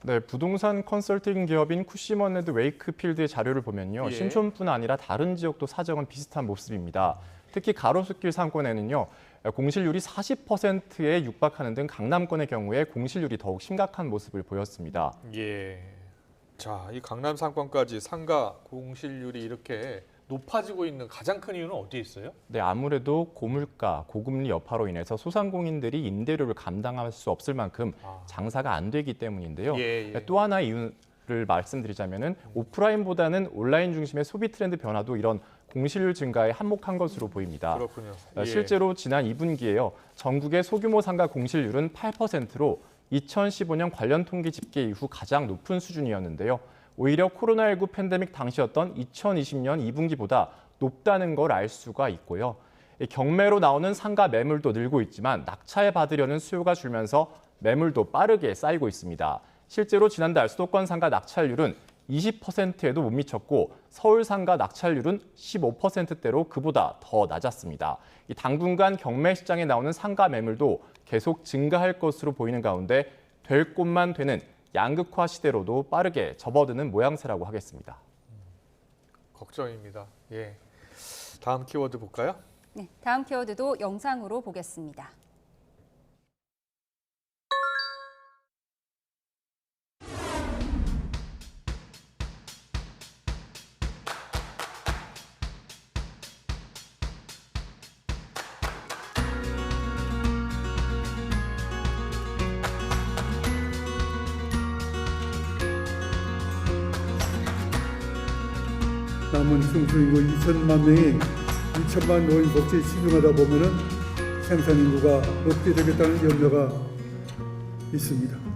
네, 부동산 컨설팅 기업인 쿠시먼&드 웨이크필드의 자료를 보면요. 신촌뿐 아니라 다른 지역도 사정은 비슷한 모습입니다. 특히 가로수길 상권에는요. 공실률이 40%에 육박하는 등 강남권의 경우에 공실률이 더욱 심각한 모습을 보였습니다. 예. 자, 이 강남 상권까지 상가 공실률이 이렇게 높아지고 있는 가장 큰 이유는 어디에 있어요? 네, 아무래도 고물가, 고금리 여파로 인해서 소상공인들이 임대료를 감당할 수 없을 만큼 장사가 안 되기 때문인데요. 또 하나의 이유를 말씀드리자면은 오프라인보다는 온라인 중심의 소비 트렌드 변화도 이런 공실률 증가에 한몫한 것으로 보입니다. 그렇군요. 실제로 지난 2분기에요. 전국의 소규모 상가 공실률은 8%로 2015년 관련 통계 집계 이후 가장 높은 수준이었는데요. 오히려 코로나19 팬데믹 당시였던 2020년 2분기보다 높다는 걸 알 수가 있고요. 경매로 나오는 상가 매물도 늘고 있지만 낙찰 받으려는 수요가 줄면서 매물도 빠르게 쌓이고 있습니다. 실제로 지난달 수도권 상가 낙찰률은 20%에도 못 미쳤고 서울 상가 낙찰률은 15%대로 그보다 더 낮았습니다. 당분간 경매 시장에 나오는 상가 매물도 계속 증가할 것으로 보이는 가운데 될 곳만 되는 양극화 시대로도 빠르게 접어드는 모양새라고 하겠습니다. 걱정입니다. 예. 다음 키워드 볼까요? 네, 다음 키워드도 영상으로 보겠습니다. 남은 충수인구 2천만 명이 2천만 노인 복지에 집중하다 보면은 생산 인구가 없게 되겠다는 염려가 있습니다.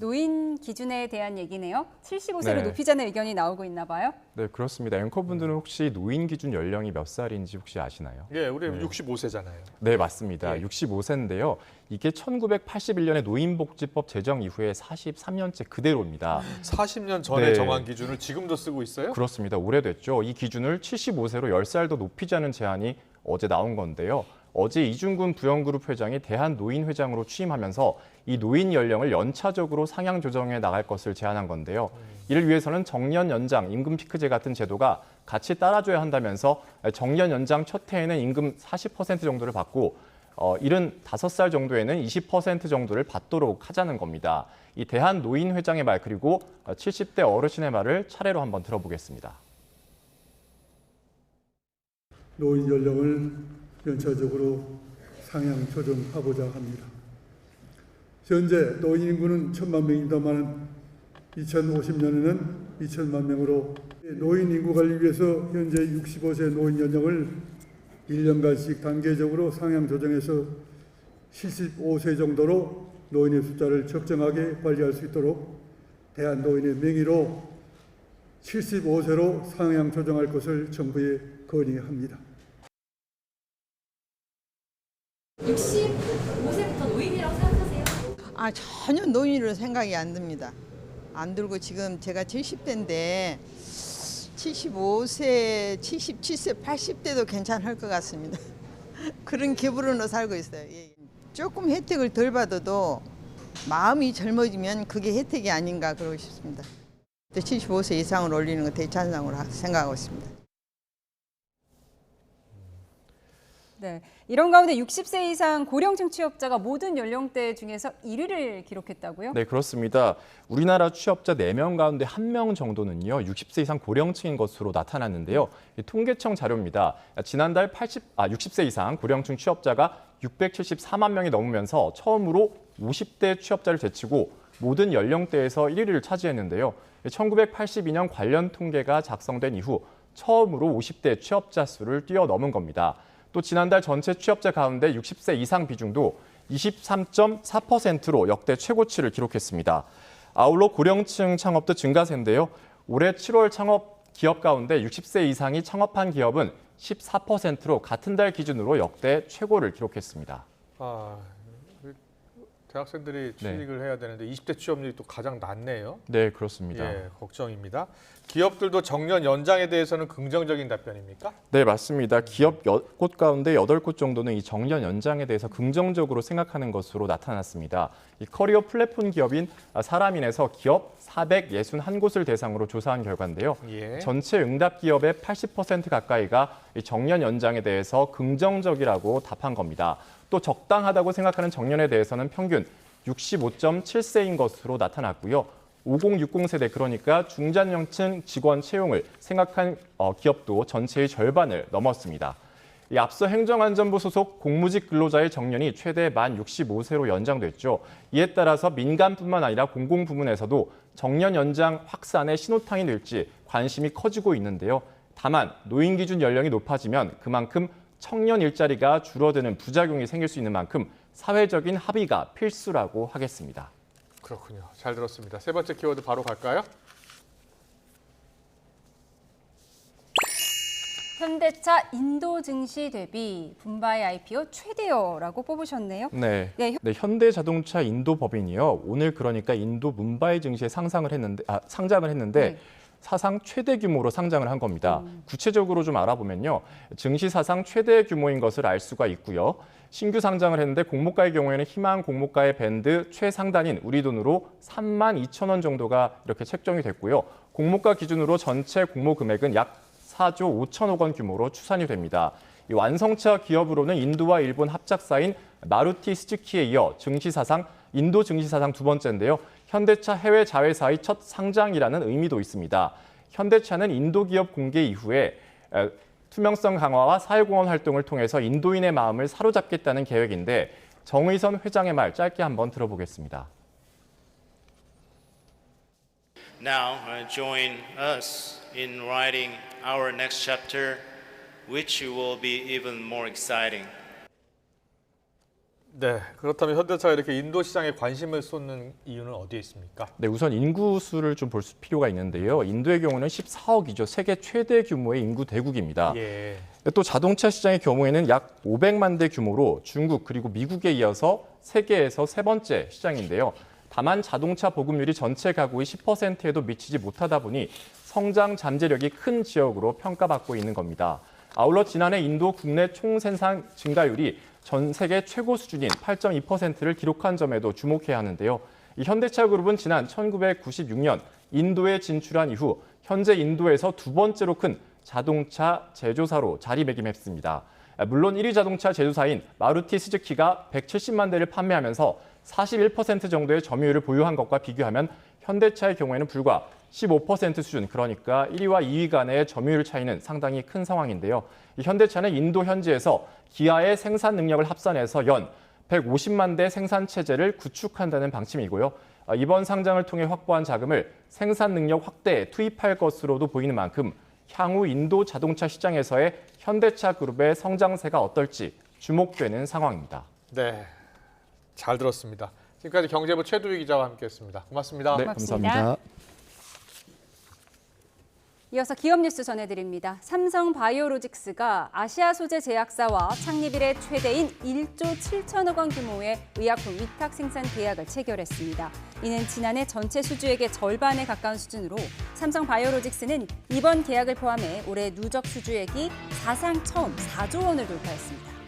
노인 기준에 대한 얘기네요. 75세로 네. 높이자는 의견이 나오고 있나 봐요. 네, 그렇습니다. 앵커분들은 혹시 노인 기준 연령이 몇 살인지 혹시 아시나요? 예, 우리 65세잖아요. 네, 맞습니다. 65세인데요. 이게 1981년에 노인복지법 제정 이후에 43년째 그대로입니다. 40년 전에 네. 정한 기준을 지금도 쓰고 있어요? 그렇습니다. 오래됐죠. 이 기준을 75세로 10살 더 높이자는 제안이 어제 나온 건데요. 어제 이중근 부영그룹 회장이 대한노인회장으로 취임하면서 이 노인 연령을 연차적으로 상향 조정해 나갈 것을 제안한 건데요. 이를 위해서는 정년 연장, 임금 피크제 같은 제도가 같이 따라줘야 한다면서 정년 연장 첫 해에는 임금 40% 정도를 받고 75살 정도에는 20% 정도를 받도록 하자는 겁니다. 이 대한노인회장의 말 그리고 70대 어르신의 말을 차례로 한번 들어보겠습니다. 노인 연령을 연차적으로 상향 조정하고자 합니다. 현재 노인 인구는 1,000만 명입니다만 2050년에는 2천만 명으로 노인 인구 관리 위해서 현재 65세 노인 연령을 1년간씩 단계적으로 상향 조정해서 75세 정도로 노인의 숫자를 적정하게 관리할 수 있도록 대한노인의 명의로 75세로 상향 조정할 것을 정부에 건의합니다. 65세부터 노인이라고 생각하세요? 전혀 노인으로 생각이 안 듭니다. 안 들고 지금 제가 70대인데 75세, 77세, 80대도 괜찮을 것 같습니다. 그런 기분으로 살고 있어요. 예. 조금 혜택을 덜 받아도 마음이 젊어지면 그게 혜택이 아닌가 그러고 싶습니다. 75세 이상을 올리는 거 대찬성으로 생각하고 있습니다. 네, 이런 가운데 60세 이상 고령층 취업자가 모든 연령대 중에서 1위를 기록했다고요? 네, 그렇습니다. 우리나라 취업자 4명 가운데 1명 정도는요, 60세 이상 고령층인 것으로 나타났는데요. 통계청 자료입니다. 지난달 60세 이상 고령층 취업자가 674만 명이 넘으면서 처음으로 50대 취업자를 제치고 모든 연령대에서 1위를 차지했는데요. 1982년 관련 통계가 작성된 이후 처음으로 50대 취업자 수를 뛰어넘은 겁니다. 또 지난달 전체 취업자 가운데 60세 이상 비중도 23.4%로 역대 최고치를 기록했습니다. 아울러 고령층 창업도 증가세인데요. 올해 7월 창업 기업 가운데 60세 이상이 창업한 기업은 14%로 같은 달 기준으로 역대 최고를 기록했습니다. 대학생들이 취직을 해야 되는데 20대 취업률이 또 가장 낮네요. 네, 그렇습니다. 예, 걱정입니다. 기업들도 정년 연장에 대해서는 긍정적인 답변입니까? 네, 맞습니다. 기업 10곳 가운데 8곳 정도는 이 정년 연장에 대해서 긍정적으로 생각하는 것으로 나타났습니다. 이 커리어 플랫폼 기업인 사람인에서 기업 461곳을 대상으로 조사한 결과인데요. 예. 전체 응답 기업의 80% 가까이가 이 정년 연장에 대해서 긍정적이라고 답한 겁니다. 또 적당하다고 생각하는 정년에 대해서는 평균 65.7세인 것으로 나타났고요. 5060 세대, 그러니까 중장년층 직원 채용을 생각한 기업도 전체의 절반을 넘었습니다. 이 앞서 행정안전부 소속 공무직 근로자의 정년이 최대 만 65세로 연장됐죠. 이에 따라서 민간뿐만 아니라 공공부문에서도 정년 연장 확산의 신호탄이 될지 관심이 커지고 있는데요. 다만 노인 기준 연령이 높아지면 그만큼 청년 일자리가 줄어드는 부작용이 생길 수 있는 만큼 사회적인 합의가 필수라고 하겠습니다. 그렇군요. 잘 들었습니다. 세 번째 키워드 바로 갈까요? 현대차 인도 증시 대비 분바의 IPO 최대어라고 뽑으셨네요. 네, 현대자동차 인도 법인이요. 오늘 그러니까 인도 뭄바이 증시에 상장을 했는데 사상 최대 규모로 상장을 한 겁니다. 구체적으로 좀 알아보면요. 증시 사상 최대 규모인 것을 알 수가 있고요. 신규 상장을 했는데 공모가의 경우에는 희망 공모가의 밴드 최상단인 우리 돈으로 32,000원 정도가 이렇게 책정이 됐고요. 공모가 기준으로 전체 공모 금액은 약 4조 5천억 원 규모로 추산이 됩니다. 이 완성차 기업으로는 인도와 일본 합작사인 마루티 스즈키에 이어 인도 증시 사상 두 번째인데요. 현대차 해외 자회사의 첫 상장이라는 의미도 있습니다. 현대차는 인도 기업 공개 이후에 투명성 강화와 사회공헌 활동을 통해서 인도인의 마음을 사로잡겠다는 계획인데 정의선 회장의 말 짧게 한번 들어보겠습니다. Now join us in writing our next chapter, which will be even more exciting. 네, 그렇다면 현대차가 이렇게 인도 시장에 관심을 쏟는 이유는 어디에 있습니까? 네, 우선 인구 수를 좀 볼 필요가 있는데요. 인도의 경우는 14억이죠. 세계 최대 규모의 인구 대국입니다. 예. 또 자동차 시장의 경우에는 약 500만 대 규모로 중국 그리고 미국에 이어서 세계에서 세 번째 시장인데요. 다만 자동차 보급률이 전체 가구의 10%에도 미치지 못하다 보니 성장 잠재력이 큰 지역으로 평가받고 있는 겁니다. 아울러 지난해 인도 국내 총생산 증가율이 전 세계 최고 수준인 8.2%를 기록한 점에도 주목해야 하는데요. 이 현대차 그룹은 지난 1996년 인도에 진출한 이후 현재 인도에서 두 번째로 큰 자동차 제조사로 자리매김했습니다. 물론 1위 자동차 제조사인 마루티 스즈키가 170만 대를 판매하면서 41% 정도의 점유율을 보유한 것과 비교하면 현대차의 경우에는 불과 15% 수준, 그러니까 1위와 2위 간의 점유율 차이는 상당히 큰 상황인데요. 현대차는 인도 현지에서 기아의 생산 능력을 합산해서 연 150만 대 생산 체제를 구축한다는 방침이고요. 이번 상장을 통해 확보한 자금을 생산 능력 확대에 투입할 것으로도 보이는 만큼 향후 인도 자동차 시장에서의 현대차 그룹의 성장세가 어떨지 주목되는 상황입니다. 네, 잘 들었습니다. 지금까지 경제부 최두희 기자와 함께했습니다. 고맙습니다. 네, 감사합니다. 이어서 기업 뉴스 전해드립니다. 삼성바이오로직스가 아시아 소재 제약사와 창립 이래 최대인 1조 7천억 원 규모의 의약품 위탁 생산 계약을 체결했습니다. 이는 지난해 전체 수주액의 절반에 가까운 수준으로 삼성바이오로직스는 이번 계약을 포함해 올해 누적 수주액이 사상 처음 4조 원을 돌파했습니다.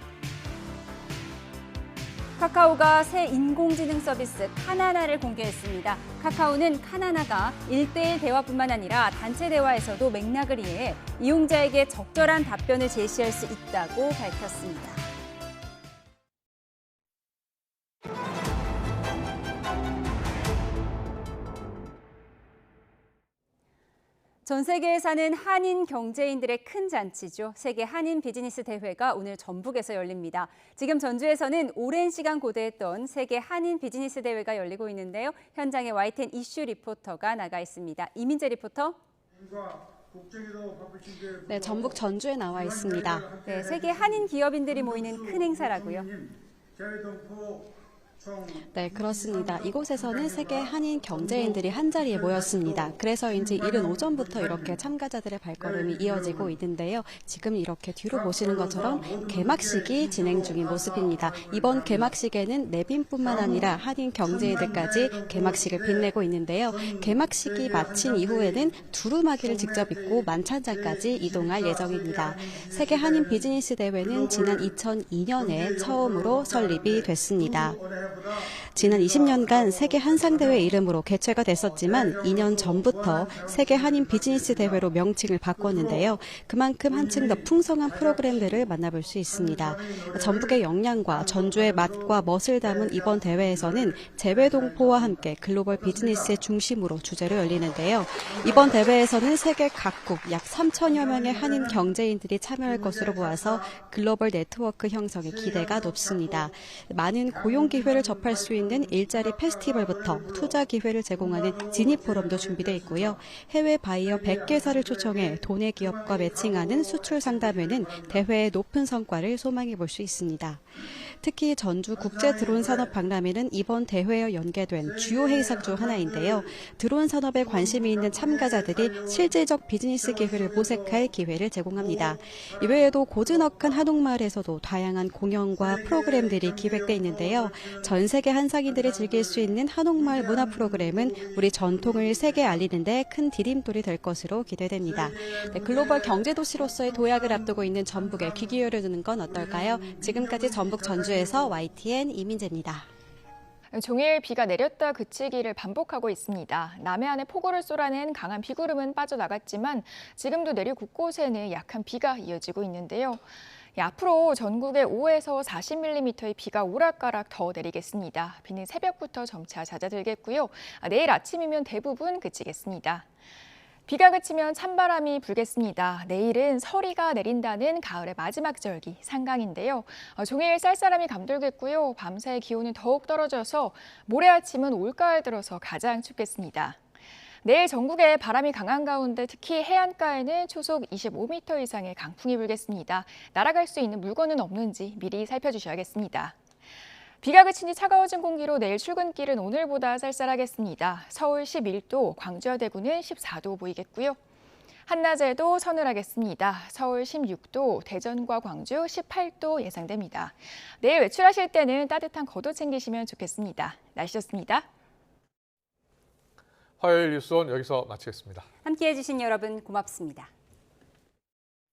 카카오가 새 인공지능 서비스 카나나를 공개했습니다. 카카오는 카나나가 1:1 대화뿐만 아니라 단체 대화에서도 맥락을 이해해 이용자에게 적절한 답변을 제시할 수 있다고 밝혔습니다. 전 세계에 사는 한인 경제인들의 큰 잔치죠. 세계 한인 비즈니스 대회가 오늘 전북에서 열립니다. 지금 전주에서는 오랜 시간 고대했던 세계 한인 비즈니스 대회가 열리고 있는데요. 현장에 YTN 이슈 리포터가 나가 있습니다. 이민재 리포터. 네, 전북 전주에 나와 있습니다. 네, 세계 한인 기업인들이 모이는 큰 행사라고요. 네, 그렇습니다. 이곳에서는 세계 한인 경제인들이 한자리에 모였습니다. 그래서인지 이른 오전부터 이렇게 참가자들의 발걸음이 이어지고 있는데요. 지금 이렇게 뒤로 보시는 것처럼 개막식이 진행 중인 모습입니다. 이번 개막식에는 내빈뿐만 아니라 한인 경제인들까지 개막식을 빛내고 있는데요. 개막식이 마친 이후에는 두루마기를 직접 입고 만찬장까지 이동할 예정입니다. 세계 한인 비즈니스 대회는 지난 2002년에 처음으로 설립이 됐습니다. 지난 20년간 세계 한상대회 이름으로 개최가 됐었지만 2년 전부터 세계 한인 비즈니스 대회로 명칭을 바꿨는데요. 그만큼 한층 더 풍성한 프로그램들을 만나볼 수 있습니다. 전북의 역량과 전주의 맛과 멋을 담은 이번 대회에서는 재외동포와 함께 글로벌 비즈니스의 중심으로 주제로 열리는데요. 이번 대회에서는 세계 각국 약 3천여 명의 한인 경제인들이 참여할 것으로 보아서 글로벌 네트워크 형성에 기대가 높습니다. 많은 고용 기회를 접할 수 있는 일자리 페스티벌부터 투자 기회를 제공하는 진입 포럼도 준비되어 있고요. 해외 바이어 100개사를 초청해 도내 기업과 매칭하는 수출 상담회는 대회의 높은 성과를 소망해 볼 수 있습니다. 특히 전주 국제 드론 산업 박람회는 이번 대회에 연계된 주요 행사 중 하나인데요. 드론 산업에 관심이 있는 참가자들이 실질적 비즈니스 기회를 모색할 기회를 제공합니다. 이외에도 고즈넉한 한옥마을에서도 다양한 공연과 프로그램들이 기획돼 있는데요. 전 세계 한상인들이 즐길 수 있는 한옥마을 문화 프로그램은 우리 전통을 세계에 알리는 데 큰 디딤돌이 될 것으로 기대됩니다. 네, 글로벌 경제도시로서의 도약을 앞두고 있는 전북에 귀 기울여주는 건 어떨까요? 지금까지 전북 전주에서 YTN 이민재입니다. 종일 비가 내렸다 그치기를 반복하고 있습니다. 남해안에 폭우를 쏟아낸 강한 비구름은 빠져나갔지만 지금도 내륙 곳곳에는 약한 비가 이어지고 있는데요. 앞으로 전국에 5에서 40mm의 비가 오락가락 더 내리겠습니다. 비는 새벽부터 점차 잦아들겠고요. 내일 아침이면 대부분 그치겠습니다. 비가 그치면 찬바람이 불겠습니다. 내일은 서리가 내린다는 가을의 마지막 절기 상강인데요. 종일 쌀쌀함이 감돌겠고요. 밤사이 기온은 더욱 떨어져서 모레 아침은 올가을 들어서 가장 춥겠습니다. 내일 전국에 바람이 강한 가운데 특히 해안가에는 초속 25m 이상의 강풍이 불겠습니다. 날아갈 수 있는 물건은 없는지 미리 살펴주셔야겠습니다. 비가 그친 뒤 차가워진 공기로 내일 출근길은 오늘보다 쌀쌀하겠습니다. 서울 11도, 광주와 대구는 14도 보이겠고요. 한낮에도 서늘하겠습니다. 서울 16도, 대전과 광주 18도 예상됩니다. 내일 외출하실 때는 따뜻한 겉옷 챙기시면 좋겠습니다. 날씨였습니다. 화요일 뉴스온 여기서 마치겠습니다. 함께해 주신 여러분 고맙습니다.